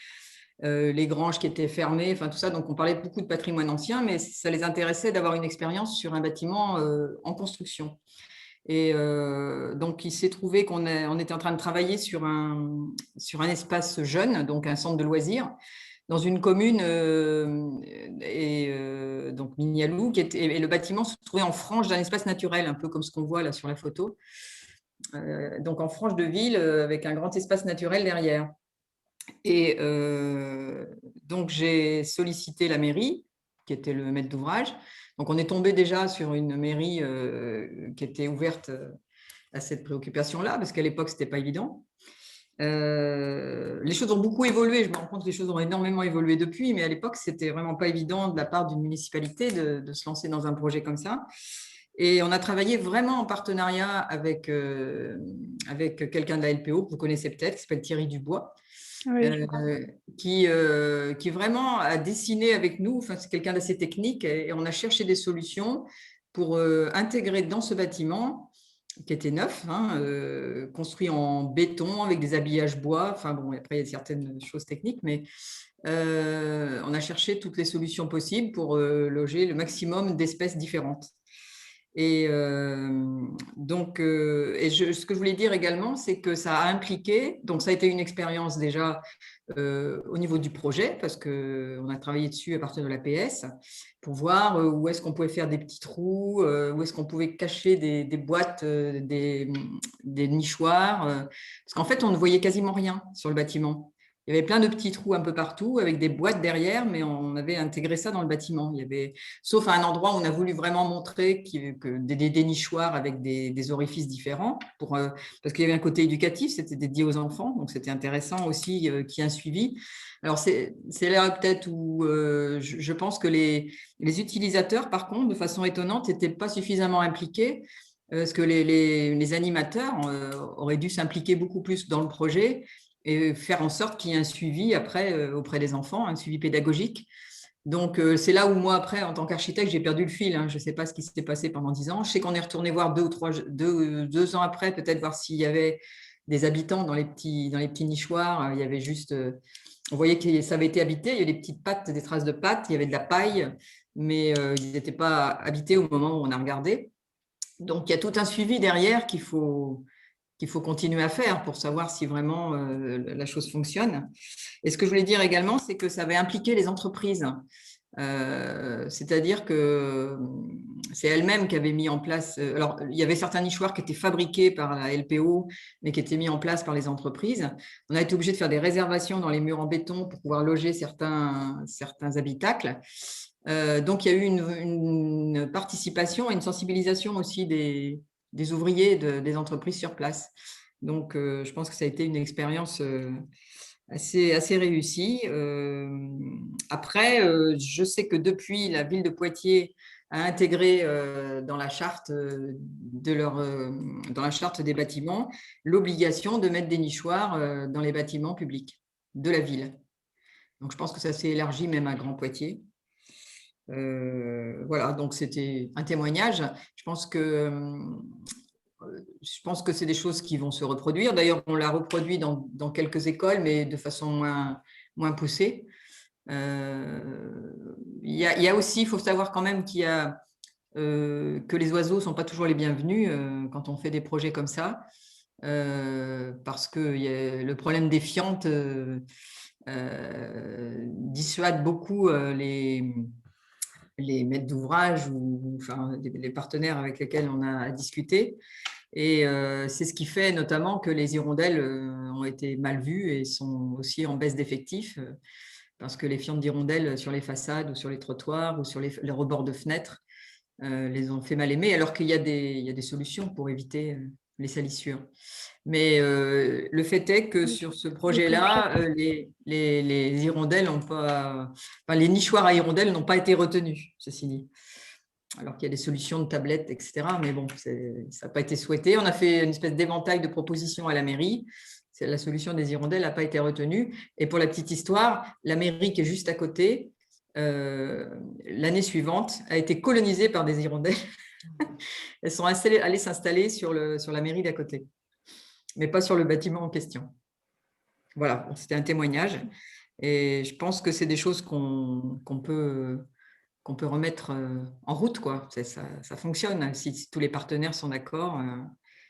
Les granges qui étaient fermées, enfin tout ça. Donc, on parlait beaucoup de patrimoine ancien, mais ça les intéressait d'avoir une expérience sur un bâtiment en construction. Et donc, il s'est trouvé qu'on était en train de travailler sur un espace jeune, donc un centre de loisirs, dans une commune, donc Mignaloux, et le bâtiment se trouvait en frange d'un espace naturel, un peu comme ce qu'on voit là sur la photo. Donc, en frange de ville, avec un grand espace naturel derrière. Et donc, j'ai sollicité la mairie, qui était le maître d'ouvrage. Donc, on est tombé déjà sur une mairie qui était ouverte à cette préoccupation-là, parce qu'à l'époque, ce n'était pas évident. Les choses ont beaucoup évolué. Je me rends compte que les choses ont énormément évolué depuis, mais à l'époque, ce n'était vraiment pas évident de la part d'une municipalité de se lancer dans un projet comme ça. Et on a travaillé vraiment en partenariat avec quelqu'un de la LPO, que vous connaissez peut-être, qui s'appelle Thierry Dubois. Oui, qui vraiment a dessiné avec nous, enfin, c'est quelqu'un d'assez technique, et on a cherché des solutions pour intégrer dans ce bâtiment qui était neuf, hein, construit en béton avec des habillages bois. Enfin bon, après, il y a certaines choses techniques, mais on a cherché toutes les solutions possibles pour loger le maximum d'espèces différentes. Et donc, ce que je voulais dire également, c'est que ça a impliqué, donc ça a été une expérience déjà au niveau du projet, parce qu'on a travaillé dessus à partir de l'APS, pour voir où est-ce qu'on pouvait faire des petits trous, où est-ce qu'on pouvait cacher des boîtes, des nichoirs, parce qu'en fait, on ne voyait quasiment rien sur le bâtiment. Il y avait plein de petits trous un peu partout, avec des boîtes derrière, mais on avait intégré ça dans le bâtiment. Il y avait, sauf à un endroit où on a voulu vraiment montrer que des nichoirs avec des orifices différents, parce qu'il y avait un côté éducatif, c'était dédié aux enfants, donc c'était intéressant aussi qu'il y ait un suivi. Alors, c'est là peut-être où je pense que les utilisateurs, par contre, de façon étonnante, n'étaient pas suffisamment impliqués, parce que les animateurs auraient dû s'impliquer beaucoup plus dans le projet et faire en sorte qu'il y ait un suivi après auprès des enfants, un suivi pédagogique. Donc, c'est là où moi, après, en tant qu'architecte, j'ai perdu le fil. Hein. Je ne sais pas ce qui s'était passé pendant 10 ans. Je sais qu'on est retourné voir 2 ans après, peut-être voir s'il y avait des habitants dans les petits nichoirs. Il y avait juste… on voyait que ça avait été habité. Il y avait des petites pattes, des traces de pattes. Il y avait de la paille, mais ils n'étaient pas habités au moment où on a regardé. Donc, il y a tout un suivi derrière qu'il faut continuer à faire pour savoir si vraiment la chose fonctionne. Et ce que je voulais dire également, c'est que ça avait impliqué les entreprises. C'est-à-dire que c'est elles-mêmes qui avaient mis en place… alors, il y avait certains nichoirs qui étaient fabriqués par la LPO, mais qui étaient mis en place par les entreprises. On a été obligé de faire des réservations dans les murs en béton pour pouvoir loger certains habitacles. Donc, il y a eu une participation et une sensibilisation aussi des ouvriers des entreprises sur place. Donc, je pense que ça a été une expérience assez réussie. Après, je sais que depuis, la ville de Poitiers a intégré dans la charte dans la charte des bâtiments l'obligation de mettre des nichoirs dans les bâtiments publics de la ville. Donc, je pense que ça s'est élargi même à Grand Poitiers. Voilà, donc c'était un témoignage. Je pense que c'est des choses qui vont se reproduire. D'ailleurs, on l'a reproduit dans quelques écoles, mais de façon moins poussée. Il y a aussi, il faut savoir quand même que les oiseaux ne sont pas toujours les bienvenus quand on fait des projets comme ça, parce que le problème des fientes dissuade beaucoup les maîtres d'ouvrage ou enfin, les partenaires avec lesquels on a discuté. Et c'est ce qui fait notamment que les hirondelles ont été mal vues et sont aussi en baisse d'effectifs, parce que les fientes d'hirondelles sur les façades ou sur les trottoirs ou sur les rebords de fenêtres les ont fait mal aimer, alors qu'il y a des solutions pour éviter les salissures. Mais le fait est que sur ce projet-là, les hirondelles n'ont pas… Enfin, les nichoirs à hirondelles n'ont pas été retenus, ceci dit. Alors qu'il y a des solutions de tablettes, etc. Mais bon, ça n'a pas été souhaité. On a fait une espèce d'éventail de propositions à la mairie. La solution des hirondelles n'a pas été retenue. Et pour la petite histoire, la mairie qui est juste à côté, l'année suivante, a été colonisée par des hirondelles. Elles sont allées s'installer sur la mairie d'à côté, mais pas sur le bâtiment en question. Voilà, c'était un témoignage. Et je pense que c'est des choses qu'on peut remettre en route, quoi. Ça fonctionne si tous les partenaires sont d'accord,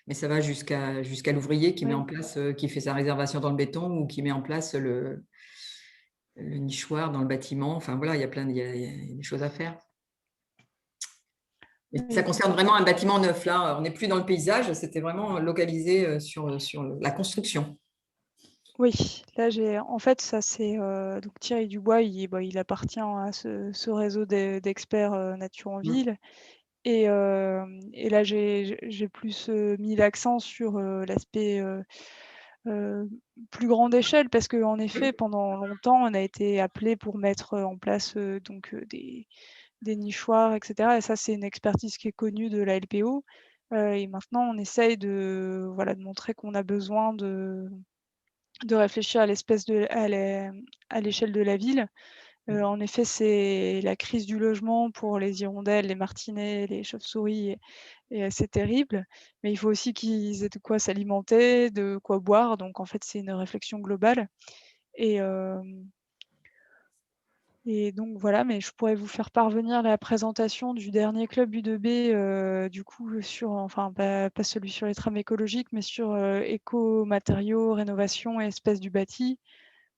mais ça va jusqu'à l'ouvrier qui met en place, qui fait sa réservation dans le béton ou qui met en place le nichoir dans le bâtiment. Enfin voilà, il y a des choses à faire. Et ça concerne vraiment un bâtiment neuf. Là, on n'est plus dans le paysage, c'était vraiment localisé sur la construction. Oui, là en fait ça c'est donc Thierry Dubois, il appartient à ce réseau d'experts nature en ville et là j'ai plus mis l'accent sur l'aspect plus grande échelle parce qu'en effet pendant longtemps on a été appelé pour mettre en place donc des nichoirs, etc. Et ça c'est une expertise qui est connue de la LPO et maintenant on essaye de montrer qu'on a besoin de réfléchir à l'échelle de la ville En effet, c'est la crise du logement pour les hirondelles, les martinets, les chauves-souris est assez terrible. Mais il faut aussi qu'ils aient de quoi s'alimenter, de quoi boire. Donc, en fait, c'est une réflexion globale. Et donc voilà, mais je pourrais vous faire parvenir la présentation du dernier club U2B, du coup, enfin, pas celui sur les trames écologiques, mais sur éco-matériaux, rénovation et espèces du bâti,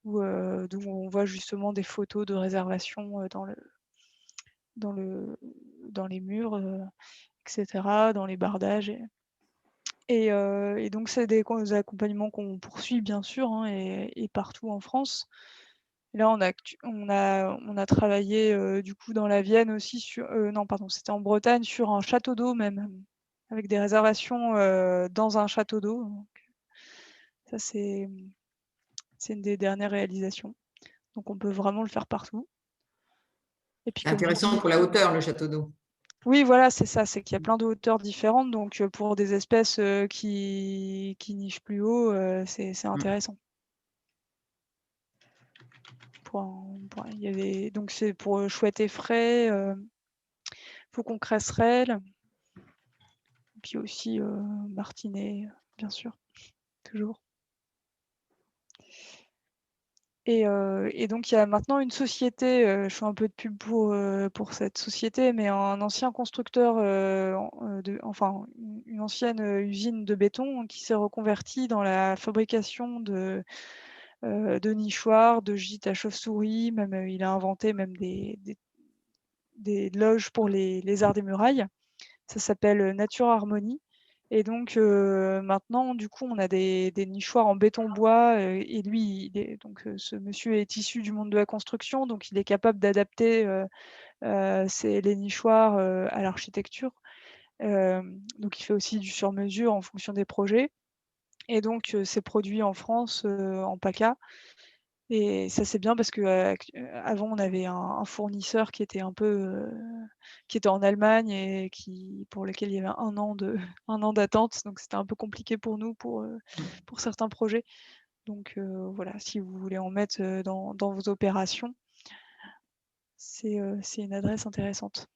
où on voit justement des photos de réservation dans les murs, etc., dans les bardages. Et donc, c'est des accompagnements qu'on poursuit, bien sûr, hein, et partout en France. Et là, on a travaillé du coup dans la Vienne aussi non, pardon, c'était en Bretagne sur un château d'eau même, avec des réservations dans un château d'eau. Donc, ça, c'est une des dernières réalisations. Donc, on peut vraiment le faire partout. Et puis, C'est comme je intéressant dis, pour la hauteur, le château d'eau. oui, voilà, c'est ça, c'est qu'il y a plein de hauteurs différentes. Donc, pour des espèces qui nichent plus haut, c'est intéressant. Donc, c'est pour chouette et frais, faucon cresserelle. Puis aussi martinet, bien sûr, toujours. Et donc, il y a maintenant une société, je fais un peu de pub pour cette société, mais un ancien constructeur, enfin, une ancienne usine de béton qui s'est reconvertie dans la fabrication de nichoirs, de gîtes à chauves-souris. Même, il a inventé même des loges pour les arts des murailles. Ça s'appelle Nature Harmonie. Et donc maintenant, du coup, on a des nichoirs en béton-bois. Et lui, ce monsieur est issu du monde de la construction, donc il est capable d'adapter les nichoirs à l'architecture. Donc il fait aussi du sur-mesure en fonction des projets. Et donc c'est produit en France en PACA. Et ça, c'est bien parce qu'avant, on avait un fournisseur qui était qui était en Allemagne et pour lequel il y avait un an d'attente. Donc, c'était un peu compliqué pour nous pour certains projets. Donc, voilà, si vous voulez en mettre dans vos opérations, c'est une adresse intéressante.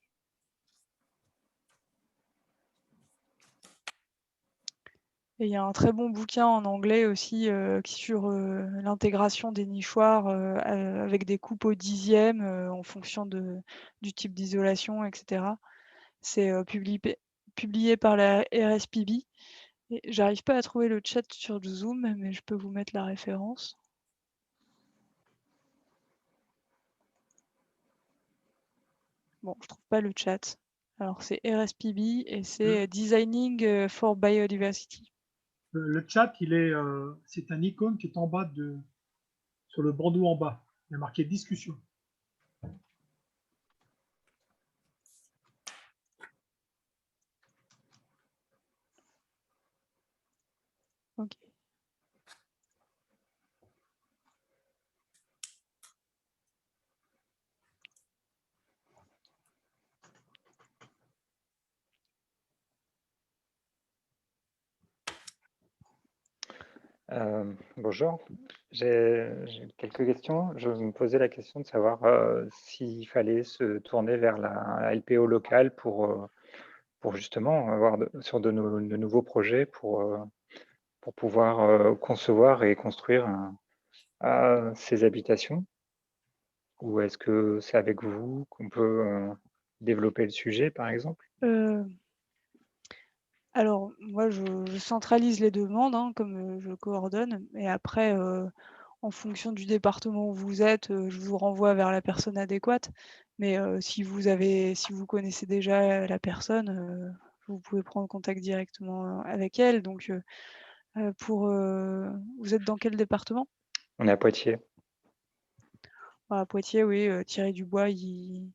Et il y a un très bon bouquin en anglais aussi sur l'intégration des nichoirs avec des coupes au dixième en fonction du type d'isolation, etc. C'est publié par la RSPB. Et j'arrive pas à trouver le chat sur Zoom, mais je peux vous mettre la référence. Bon, je trouve pas le chat. Alors c'est RSPB et c'est Designing for Biodiversity. Le chat, c'est un icône qui est en bas sur le bandeau en bas. Il y a marqué discussion. Ok. Bonjour, j'ai quelques questions. Je me posais la question de savoir s'il fallait se tourner vers la LPO locale pour justement avoir sur de nouveaux projets pour pouvoir concevoir et construire ces habitations. Ou est-ce que c'est avec vous qu'on peut développer le sujet, par exemple? Alors, moi, je centralise les demandes, hein, comme je coordonne. Et après, en fonction du département où vous êtes, je vous renvoie vers la personne adéquate. Mais si vous connaissez déjà la personne, vous pouvez prendre contact directement avec elle. Donc, vous êtes dans quel département? On est à Poitiers. À Poitiers, oui, Thierry Dubois, Il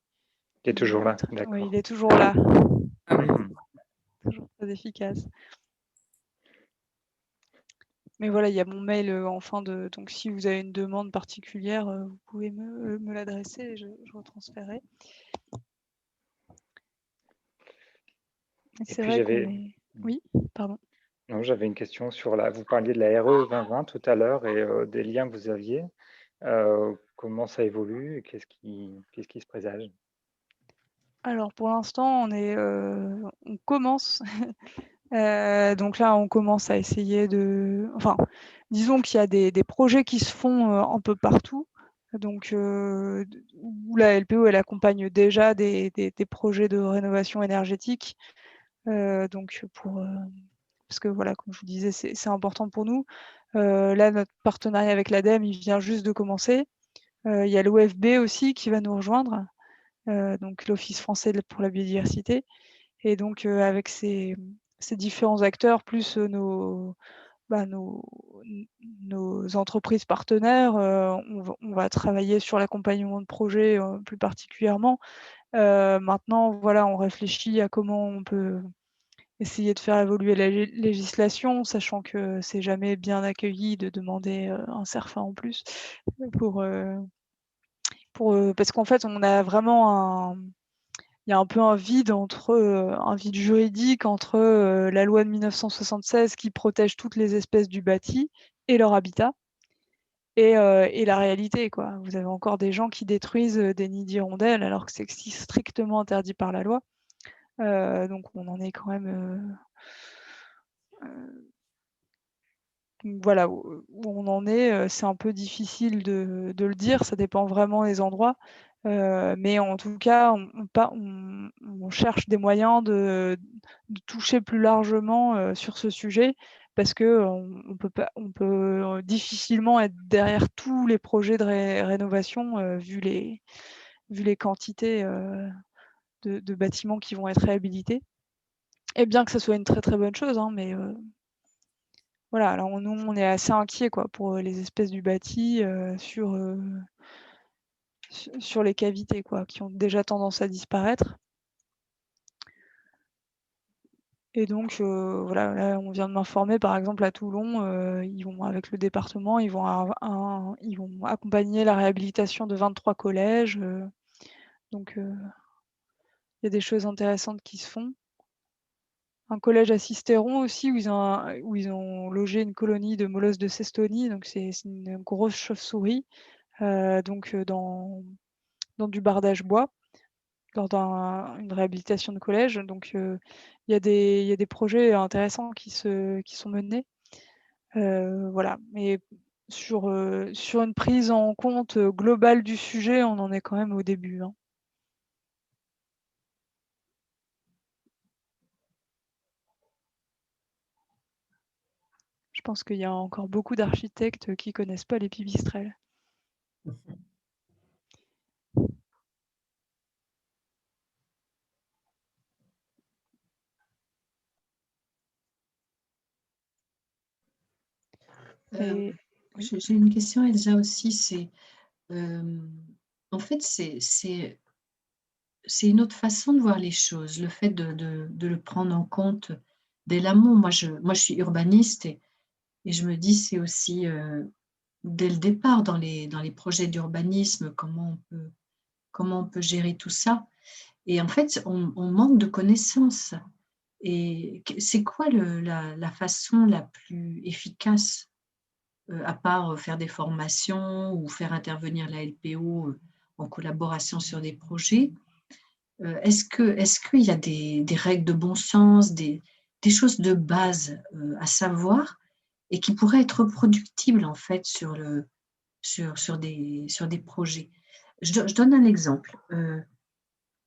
est toujours là, d'accord. Oui, il est toujours là. Ah oui. Toujours très efficace. Mais voilà, il y a mon mail en fin de. Donc, si vous avez une demande particulière, vous pouvez me l'adresser et je retransférerai. Et C'est puis vrai qu'on j'avais est. Oui, pardon. non, j'avais une question sur vous parliez de la RE 2020 tout à l'heure et des liens que vous aviez. comment ça évolue et qu'est-ce qui se présage? Alors pour l'instant, on commence. Donc là, on commence à essayer enfin, disons qu'il y a des projets qui se font un peu partout. Donc, où la LPO, elle accompagne déjà des projets de rénovation énergétique. Donc parce que voilà, comme je vous disais, c'est important pour nous. Là, notre partenariat avec l'ADEME, il vient juste de commencer. Il y a l'OFB aussi qui va nous rejoindre, donc l'Office français pour la biodiversité. Et donc, avec ces différents acteurs, plus nos entreprises partenaires, on va travailler sur l'accompagnement de projets plus particulièrement. Maintenant, voilà, on réfléchit à comment on peut essayer de faire évoluer la législation, sachant que c'est jamais bien accueilli de demander un CERFA en plus parce qu'en fait, on a vraiment il y a un peu un vide juridique entre la loi de 1976 qui protège toutes les espèces du bâti et leur habitat et la réalité, quoi. Vous avez encore des gens qui détruisent des nids d'hirondelles alors que c'est strictement interdit par la loi. Donc on en est quand même voilà où on en est, c'est un peu difficile de le dire, ça dépend vraiment des endroits. Mais en tout cas, on cherche des moyens de toucher plus largement sur ce sujet parce que on peut difficilement être derrière tous les projets de rénovation vu les quantités de bâtiments qui vont être réhabilités. Et bien que ça soit une très très bonne chose, hein, mais voilà, alors nous on est assez inquiets quoi pour les espèces du bâti sur les cavités quoi, qui ont déjà tendance à disparaître. Et donc voilà, là on vient de m'informer par exemple à Toulon, ils vont avec le département, ils vont accompagner la réhabilitation de 23 collèges. Donc il y a des choses intéressantes qui se font. Un collège à Sisteron aussi où ils ont logé une colonie de molosses de Cestonie, donc c'est une grosse chauve-souris, dans du bardage bois lors d'une réhabilitation de collège. Donc il y a des projets intéressants qui sont menés. Voilà, mais sur une prise en compte globale du sujet, on en est quand même au début, hein. Je pense qu'il y a encore beaucoup d'architectes qui connaissent pas les pipistrelles. Et J'ai une question, Elsa, aussi. C'est en fait, c'est une autre façon de voir les choses, le fait de le prendre en compte dès l'amont. Moi, je suis urbaniste et je me dis, c'est aussi dès le départ dans les projets d'urbanisme, comment on peut gérer tout ça. Et en fait, on manque de connaissances. Et c'est quoi la façon la plus efficace, à part faire des formations ou faire intervenir la LPO en collaboration sur des projets? Est-ce qu'il y a des règles de bon sens, des choses de base à savoir et qui pourraient être reproductibles en fait sur des projets? Je donne un exemple.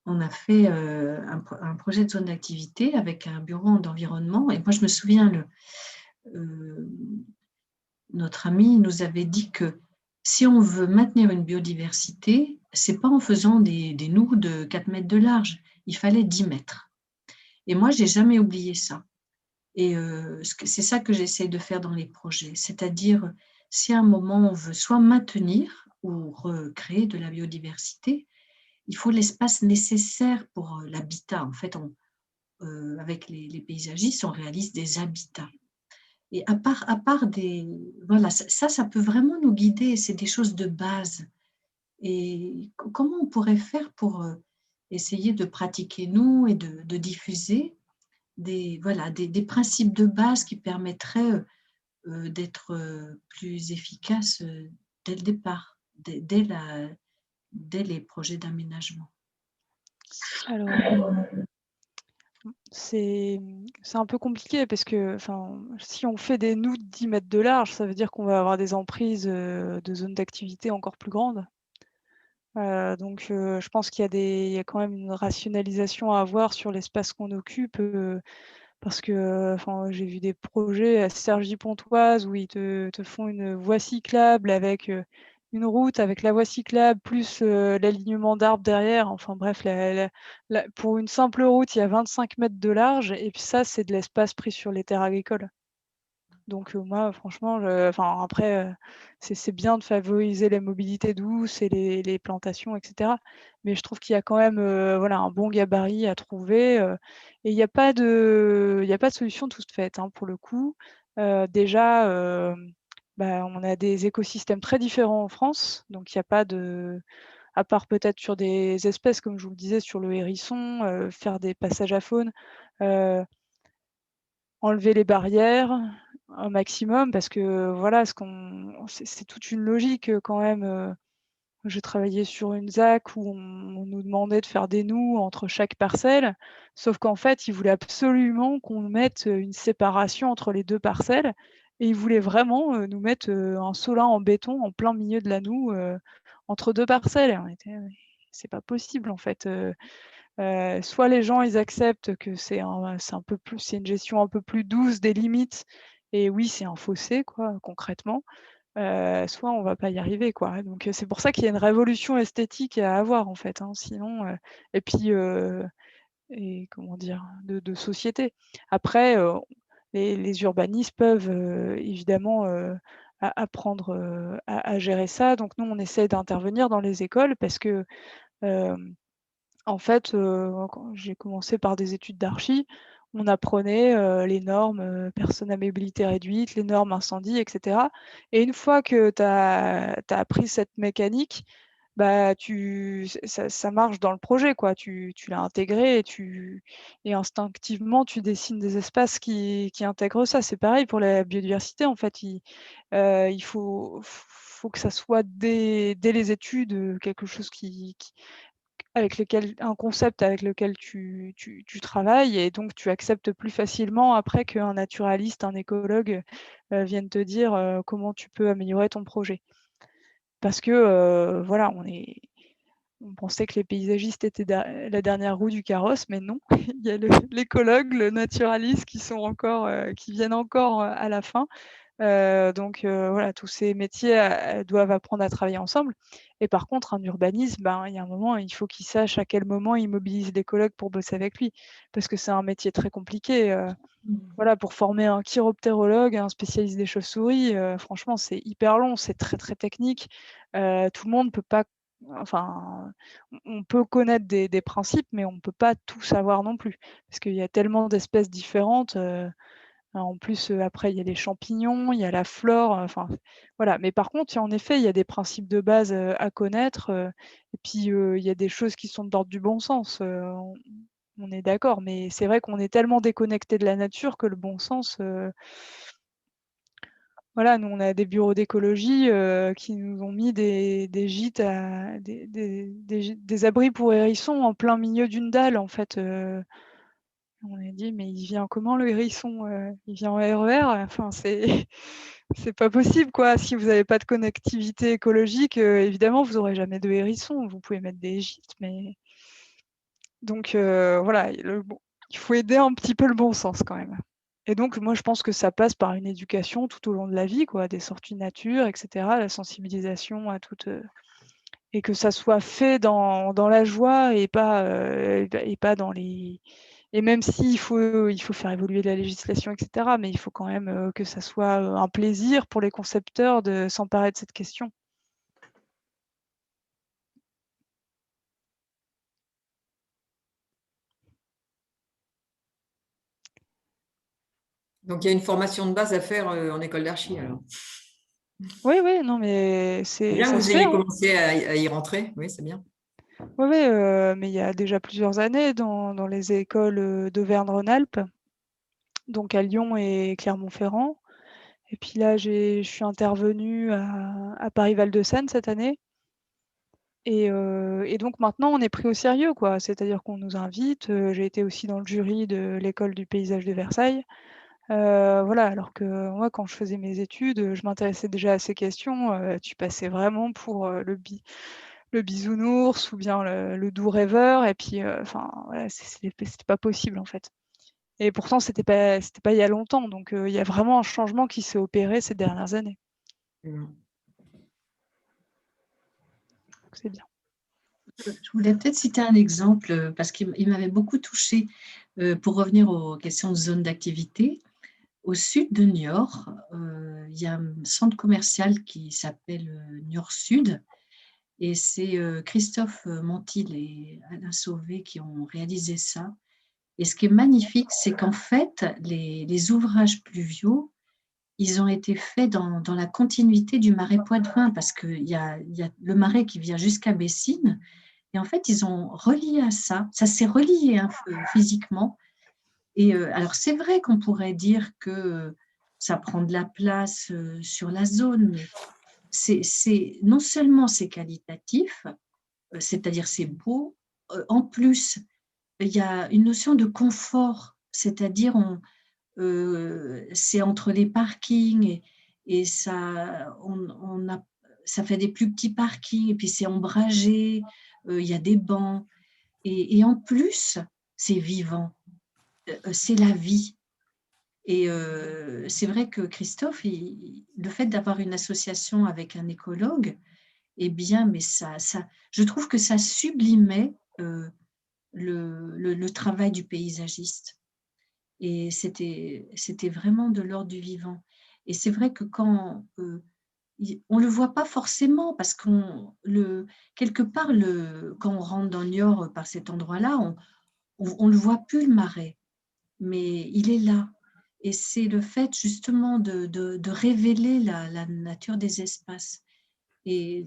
On a fait un projet de zone d'activité avec un bureau d'environnement et moi je me souviens, notre ami nous avait dit que si on veut maintenir une biodiversité, c'est pas en faisant des noues de 4 mètres de large, il fallait 10 mètres. Et moi, j'ai jamais oublié ça. Et c'est ça que j'essaie de faire dans les projets, c'est-à-dire si à un moment on veut soit maintenir ou recréer de la biodiversité, il faut l'espace nécessaire pour l'habitat. En fait, avec les paysagistes, on réalise des habitats. Et à part des… Voilà, ça peut vraiment nous guider, c'est des choses de base. Et comment on pourrait faire pour essayer de pratiquer, nous, et de diffuser des principes de base qui permettraient d'être plus efficaces dès le départ. dès les projets d'aménagement? Alors, c'est un peu compliqué parce que, enfin, si on fait des nous de 10 mètres de large, ça veut dire qu'on va avoir des emprises, de zones d'activité encore plus grandes. Donc, je pense qu'il y a quand même une rationalisation à avoir sur l'espace qu'on occupe, parce que, enfin, j'ai vu des projets à Cergy-Pontoise où ils te font une voie cyclable avec, une route avec la voie cyclable plus, l'alignement d'arbres derrière. Enfin bref, pour une simple route, il y a 25 mètres de large et puis ça, c'est de l'espace pris sur les terres agricoles. Donc, moi franchement, enfin après, c'est bien de favoriser la mobilité douce et les plantations et cetera. Mais je trouve qu'il y a quand même, voilà, un bon gabarit à trouver, et il y a pas de solution toute faite, hein, pour le coup. Déjà, bah, on a des écosystèmes très différents en France, donc il y a pas de à part peut-être sur des espèces, comme je vous le disais, sur le hérisson, faire des passages à faune, heu enlever les barrières un maximum parce que voilà, c'est toute une logique, quand même, j'ai travaillé sur une ZAC où on nous demandait de faire des nœuds entre chaque parcelle, sauf qu'en fait, ils voulaient absolument qu'on mette, une séparation entre les 2 parcelles et ils voulaient vraiment, nous mettre, un solin en béton en plein milieu de la noue, entre 2 parcelles et on était: «Mais c'est pas possible en fait», soit les gens, ils acceptent que c'est une gestion un peu plus douce des limites et oui, c'est un fossé quoi, concrètement, soit on va pas y arriver quoi. Donc c'est pour ça qu'il y a une révolution esthétique à avoir en fait, hein, sinon, et puis, et comment dire? De société. Après, les urbanistes peuvent, évidemment, apprendre, à gérer ça. Donc nous, on essaie d'intervenir dans les écoles parce que, hem en fait, quand j'ai commencé par des études d'archi, on apprenait, les normes, personnes à mobilité réduite, les normes incendie et cetera et une fois que tu as appris cette mécanique, bah, ça marche dans le projet, quoi. Tu l'as intégré et instinctivement, tu dessines des espaces qui intègrent ça. C'est pareil pour la biodiversité, en fait. Il faut que ça soit dès les études, quelque chose un concept avec lequel tu travailles et donc tu acceptes plus facilement après qu'un naturaliste, un écologue, vienne te dire, comment tu peux améliorer ton projet. Parce que, voilà, on pensait que les paysagistes étaient la dernière roue du carrosse, mais non, il y a l'écologue, le naturaliste qui viennent encore, à la fin. Donc voilà, tous ces métiers, doivent apprendre à travailler ensemble et par contre un urbaniste, ben, il y a un moment, il faut qu'il sache à quel moment il mobilise l'écologue pour bosser avec lui. Parce que c'est un métier très compliqué, voilà, pour former un chiroptérologue, un spécialiste des chauves-souris, franchement, c'est hyper long, c'est très, très technique. Tout le monde peut pas enfin, on peut connaître des principes, mais on ne peut pas tout savoir non plus. Parce qu'il y a tellement d'espèces différentes, en plus, après il y a les champignons, il y a la flore, enfin voilà. Mais par contre, en effet, il y a des principes de base, à connaître, et puis, il y a des choses qui sont de l'ordre du bon sens, on est d'accord. Mais c'est vrai qu'on est tellement déconnecté de la nature que le bon sens, voilà, nous on a des bureaux d'écologie, qui nous ont mis des gîtes à des abris pour hérissons en plein milieu d'une dalle en fait, on a dit: «Mais il vient comment le hérisson, Il vient en RER?» Enfin, c'est c'est pas possible, quoi. Si vous avez pas de connectivité écologique, évidemment, vous aurez jamais de hérisson. Vous pouvez mettre des gîtes, mais donc voilà, il faut aider un petit peu le bon sens quand même et donc moi, je pense que ça passe par une éducation tout au long de la vie, quoi, des sorties nature et cetera, la sensibilisation à toute, et que ça soit fait dans la joie et pas dans les et même il faut faire évoluer la législation et cetera, mais il faut quand même, que ça soit, un plaisir pour les concepteurs de s'emparer de cette question. Donc, il y a une formation de base à faire en école d'archi, alors. Oui, oui, non, mais C'est bien que ça vous se fait, ayez hein. commencé à y rentrer. Oui, c'est bien. Oui, oui, mais il y a déjà plusieurs années dans les écoles, d'Auvergne-Rhône-Alpes, donc à Lyon et Clermont-Ferrand et puis là, je suis intervenue à Paris Val de Seine cette année. Et donc maintenant, on est pris au sérieux, quoi. C'est-à-dire qu'on nous invite. J'ai été aussi dans le jury de l'école du paysage de Versailles. Voilà, alors que moi, quand je faisais mes études, je m'intéressais déjà à ces questions. Tu passais vraiment pour le bisounours ou bien le doux rêveur. Et puis, enfin, voilà, c'était pas possible en fait. Et pourtant, c'était pas il y a longtemps. Donc, il y a vraiment un changement qui s'est opéré ces dernières années. Donc, c'est bien. Je voulais peut-être citer un exemple parce qu'il m'avait beaucoup touchée pour revenir aux questions de zone d'activité. Au sud de Niort, il y a un centre commercial qui s'appelle Niort Sud et c'est Christophe Montil et Alain Sauvé qui ont réalisé ça. Et ce qui est magnifique, c'est qu'en fait, les ouvrages pluviaux, ils ont été faits dans la continuité du marais Poitevin parce qu'il y a le marais qui vient jusqu'à Bessines. Et en fait, ils ont relié à ça. Ça s'est relié physiquement. Et alors, c'est vrai qu'on pourrait dire que ça prend de la place sur la zone, mais non seulement c'est qualitatif, c'est-à-dire c'est beau, en plus, il y a une notion de confort, c'est-à-dire c'est entre les parkings et ça, ça fait des plus petits parkings et puis c'est ombragé, il y a des bancs et en plus, c'est vivant, c'est la vie. Et c'est vrai que Christophe, le fait d'avoir une association avec un écologue, eh bien, mais je trouve que ça sublimait le travail du paysagiste. Et c'était vraiment de l'ordre du vivant. Et c'est vrai que quand on ne le voit pas forcément, parce quelque part, quand on rentre dans Niort par cet endroit-là, on ne le voit plus, le marais, mais il est là. Et c'est le fait justement de révéler la nature des espaces. Et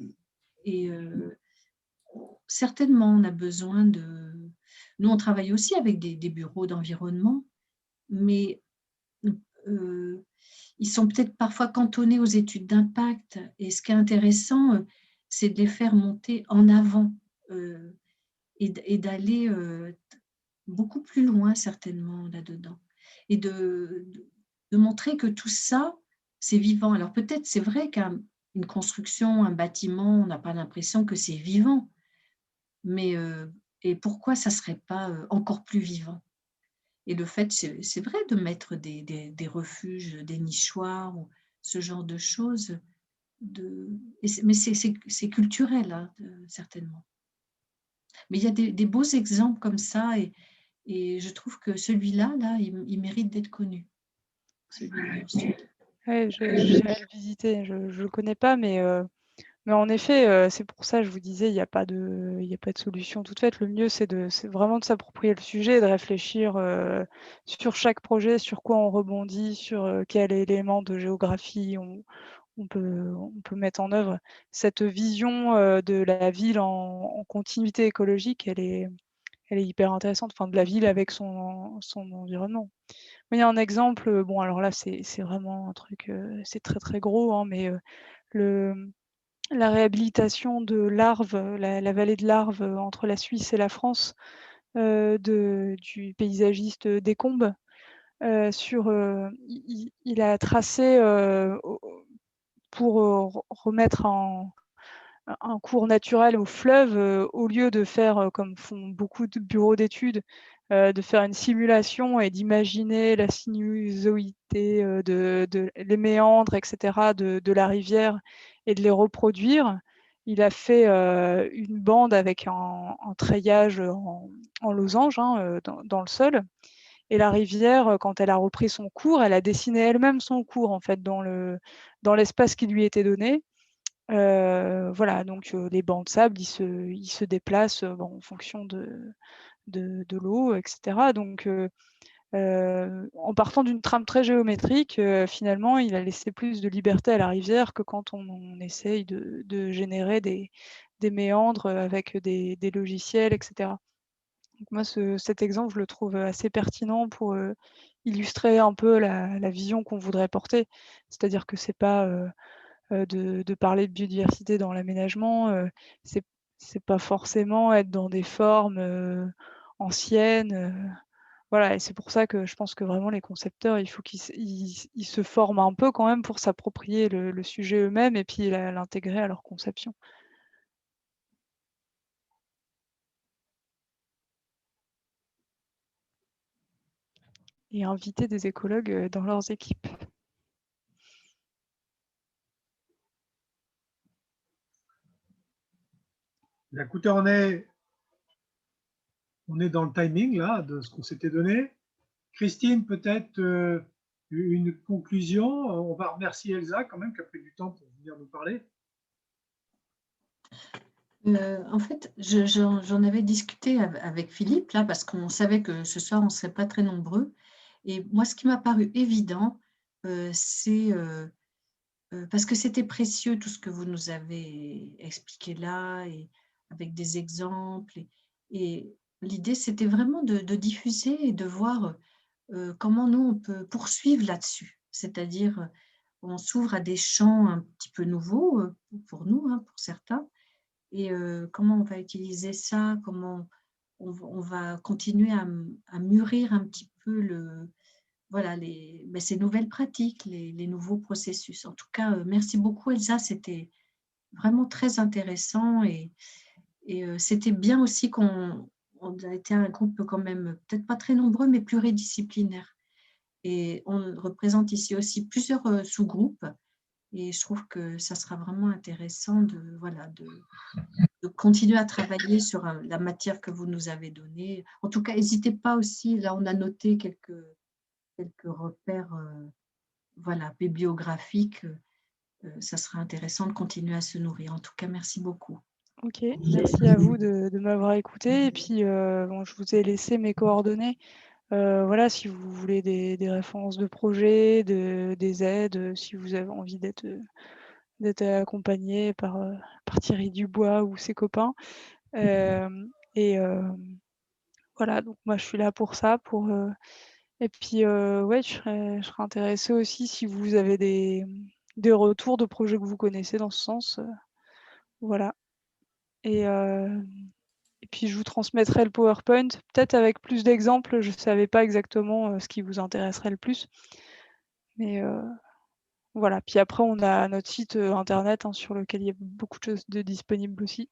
certainement, on a besoin de... Nous, on travaille aussi avec des bureaux d'environnement, mais ils sont peut-être parfois cantonnés aux études d'impact. Et ce qui est intéressant, c'est de les faire monter en avant et d'aller beaucoup plus loin, certainement, là-dedans. Et de montrer que tout ça, c'est vivant. Alors peut-être, c'est vrai qu'une construction, un bâtiment, on n'a pas l'impression que c'est vivant. Mais et pourquoi ça ne serait pas encore plus vivant? Et le fait, c'est vrai de mettre des refuges, des nichoirs, ou ce genre de choses. Mais c'est culturel, hein, certainement. Mais il y a des beaux exemples comme ça, et je trouve que celui-là, il mérite d'être connu. Celui-là, Ouais, j'irai le visiter. Je ne le connais pas, mais en effet, c'est pour ça que je vous disais, il n'y a pas de solution toute faite. Le mieux, c'est vraiment de s'approprier le sujet, de réfléchir sur chaque projet, sur quoi on rebondit, sur quel élément de géographie on peut mettre en œuvre. Cette vision de la ville en continuité écologique, elle est hyper intéressante, enfin de la ville avec son environnement. Il y a un exemple, bon alors là c'est vraiment un truc, c'est très très gros, hein, mais la réhabilitation de l'Arve, la vallée de l'Arve entre la Suisse et la France, du paysagiste Descombes. Il a tracé pour remettre un cours naturel au fleuve, au lieu de faire comme font beaucoup de bureaux d'études, de faire une simulation et d'imaginer la sinuosité, les méandres, etc., de la rivière et de les reproduire. Il a fait une bande avec un treillage en losange, hein, dans le sol. Et la rivière, quand elle a repris son cours, elle a dessiné elle-même son cours en fait dans l'espace qui lui était donné. Voilà, donc les bancs de sable, ils se déplacent en fonction de l'eau, etc. Donc, en partant d'une trame très géométrique, finalement, il a laissé plus de liberté à la rivière que quand on essaye de générer des méandres avec des logiciels, etc. Donc moi, cet exemple, je le trouve assez pertinent pour illustrer un peu la vision qu'on voudrait porter. C'est-à-dire que c'est pas de parler de biodiversité dans l'aménagement, c'est pas forcément être dans des formes anciennes. Voilà, et c'est pour ça que je pense que vraiment les concepteurs, il faut qu'ils se forment un peu quand même pour s'approprier le sujet eux-mêmes et puis l'intégrer à leur conception. Et inviter des écologues dans leurs équipes. Écoutez, on est dans le timing là de ce qu'on s'était donné. Christine, peut-être une conclusion. On va remercier Elsa quand même qui a pris du temps pour venir nous parler. En fait, j'en avais discuté avec Philippe, là, parce qu'on savait que ce soir, on ne serait pas très nombreux. Et moi, ce qui m'a paru évident, c'est, parce que c'était précieux tout ce que vous nous avez expliqué là, et avec des exemples. Et l'idée, c'était vraiment de diffuser et de voir comment nous, on peut poursuivre là-dessus. C'est-à-dire, on s'ouvre à des champs un petit peu nouveaux pour nous, hein, pour certains. Et comment on va utiliser ça, comment on va continuer à mûrir un petit peu voilà, ces nouvelles pratiques, les nouveaux processus. En tout cas, merci beaucoup Elsa, c'était vraiment très intéressant et c'était bien aussi qu'on a été un groupe quand même, peut-être pas très nombreux, mais pluridisciplinaire. Et on représente ici aussi plusieurs sous-groupes et je trouve que ça sera vraiment intéressant voilà, de continuer à travailler sur la matière que vous nous avez donnée. En tout cas, n'hésitez pas aussi, là on a noté quelques repères voilà, bibliographiques. Ça sera intéressant de continuer à se nourrir. En tout cas, merci beaucoup. Ok, merci à vous de m'avoir écouté. Et puis, bon, je vous ai laissé mes coordonnées. Voilà, si vous voulez des références de projets, des aides, si vous avez envie d'être accompagné par Thierry Dubois ou ses copains. Et voilà, donc moi je suis là pour ça. Et puis, ouais, je serais intéressée aussi si vous avez des retours de projets que vous connaissez dans ce sens. Voilà. Et puis, je vous transmettrai le PowerPoint, peut-être avec plus d'exemples. Je ne savais pas exactement ce qui vous intéresserait le plus. Mais voilà. Puis après, on a notre site internet sur lequel il y a beaucoup de choses de disponibles aussi.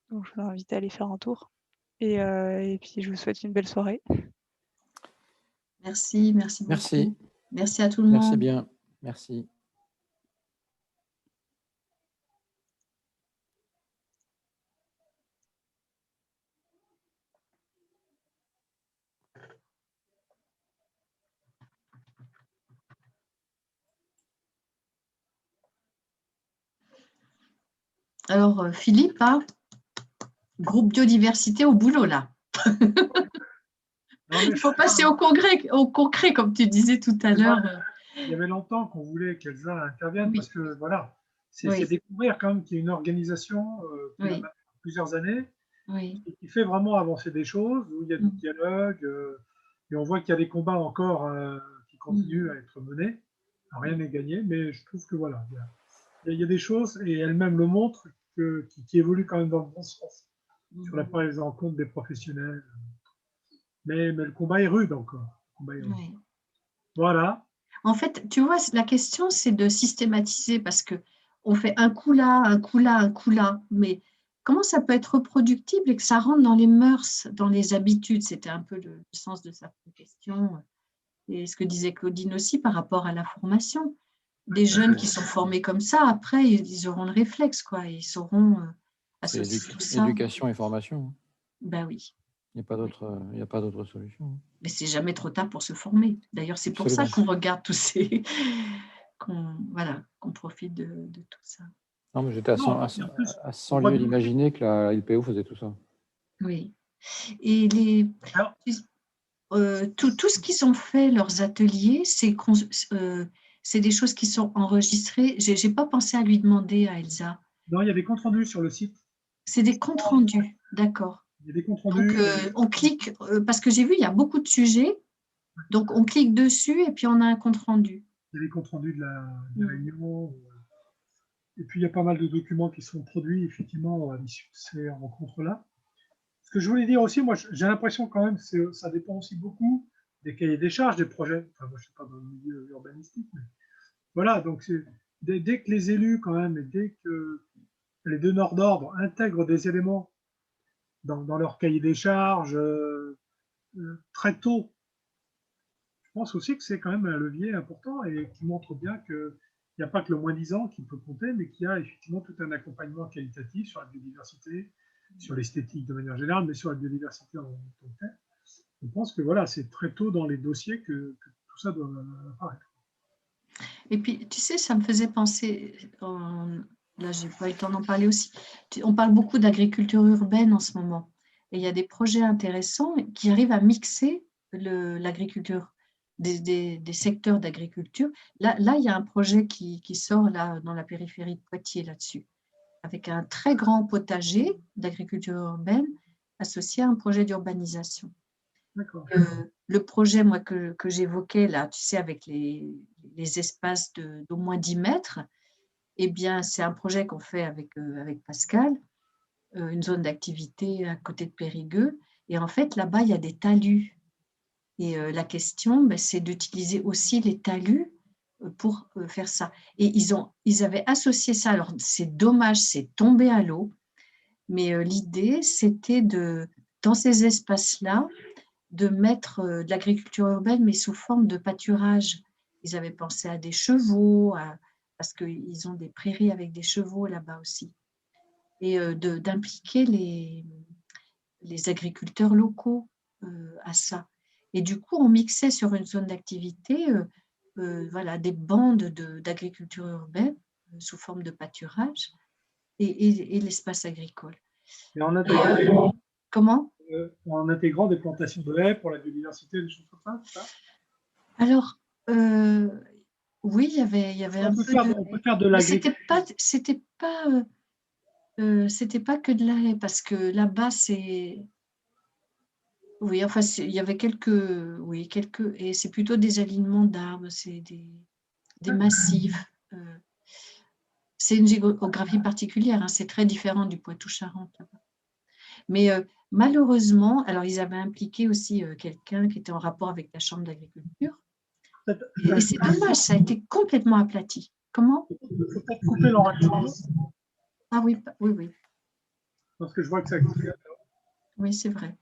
Donc, je vous invite à aller faire un tour. Et puis, je vous souhaite une belle soirée. Merci beaucoup. Merci. Merci à tout le monde. Merci bien. Merci. Alors, Philippe, hein, groupe biodiversité au boulot, là. Il faut passer au concret, comme tu disais tout à l'heure. Il y avait longtemps qu'on voulait qu'Elsa intervienne parce que, voilà, c'est Oui. découvrir quand même qu'il y a une organisation qui a maintenant plusieurs années et qui fait vraiment avancer des choses, où il y a du dialogue et on voit qu'il y a des combats encore qui continuent à être menés. Rien n'est gagné, mais je trouve que, voilà, il y a des choses, et elle-même le montre, qui évoluent quand même dans le bon sens sur la prise en compte des professionnels. Mais le combat est rude encore. Voilà. En fait, tu vois, la question, c'est de systématiser parce qu'on fait un coup là, un coup là, un coup là. Mais comment ça peut être reproductible et que ça rentre dans les mœurs, dans les habitudes? C'était un peu le sens de sa question. Et ce que disait Claudine aussi par rapport à la formation. Des jeunes qui sont formés comme ça, après, ils auront le réflexe, quoi. Ils sauront associer tout ça. Éducation et formation. Ben oui. Il n'y a pas d'autre solution. Mais c'est jamais trop tard pour se former. D'ailleurs, c'est pour ça qu'on regarde tous ces... qu'on profite de tout ça. Non, mais j'étais à 100 lieues d'imaginer que la LPO faisait tout ça. Oui. Et tout ce qu'ils ont fait, leurs ateliers, c'est des choses qui sont enregistrées. Je n'ai pas pensé à lui demander à Elsa. Non, il y a des comptes rendus sur le site. C'est des comptes rendus, d'accord. Il y a des comptes rendus. Donc, on clique, parce que j'ai vu, il y a beaucoup de sujets. Donc, on clique dessus et puis on a un compte rendu. Il y a des comptes rendus de la réunion. Et puis, il y a pas mal de documents qui sont produits, effectivement, à l'issue de ces rencontres-là. Ce que je voulais dire aussi, moi, j'ai l'impression quand même que ça dépend aussi beaucoup des cahiers des charges, des projets. Enfin, moi, je ne suis pas dans le milieu urbanistique, mais voilà. Donc, dès que les élus, quand même, et dès que les donneurs d'ordre intègrent des éléments dans leur cahier des charges très tôt, je pense aussi que c'est quand même un levier important et qui montre bien qu'il n'y a pas que le moins-disant qui peut compter, mais qu'il y a effectivement tout un accompagnement qualitatif sur la biodiversité, sur l'esthétique de manière générale, mais sur la biodiversité en tant que telle. Je pense que voilà, c'est très tôt dans les dossiers que tout ça doit apparaître. Et puis, tu sais, ça me faisait penser, là, j'ai pas eu le temps d'en parler aussi, on parle beaucoup d'agriculture urbaine en ce moment. Et il y a des projets intéressants qui arrivent à mixer l'agriculture, des secteurs d'agriculture. Là, il y a un projet qui sort là, dans la périphérie de Poitiers là-dessus, avec un très grand potager d'agriculture urbaine associé à un projet d'urbanisation. Le projet, moi, que j'évoquais là, tu sais, avec les espaces d'au moins 10 mètres, eh bien, c'est un projet qu'on fait avec Pascal, une zone d'activité à côté de Périgueux. Et en fait, là-bas, il y a des talus. Et la question, ben, c'est d'utiliser aussi les talus pour faire ça. Et ils avaient associé ça. Alors, c'est dommage, c'est tombé à l'eau. Mais l'idée, c'était dans ces espaces-là, de mettre de l'agriculture urbaine, mais sous forme de pâturage. Ils avaient pensé à des chevaux, parce qu'ils ont des prairies avec des chevaux là-bas aussi. Et d'impliquer les agriculteurs locaux à ça. Et du coup, on mixait sur une zone d'activité voilà, des bandes d'agriculture urbaine sous forme de pâturage et l'espace agricole. Et en intégrant, comment en intégrant des plantations de haies pour la biodiversité, des choses comme ça, c'est ça? Alors, oui, il y avait un peu de... On peut faire de l'agriculture. C'était pas que de la haie, parce que là-bas, c'est... Oui, enfin, il y avait quelques... Et c'est plutôt des alignements d'arbres, c'est des massifs. C'est une géographie particulière, hein, c'est très différent du Poitou-Charentes. Mais malheureusement, alors ils avaient impliqué aussi quelqu'un qui était en rapport avec la Chambre d'agriculture. Et c'est dommage, ça a été complètement aplati. Comment? Il faut peut-être couper l'enregistrement. Ah oui, oui. Parce que je vois que ça... Oui, c'est vrai.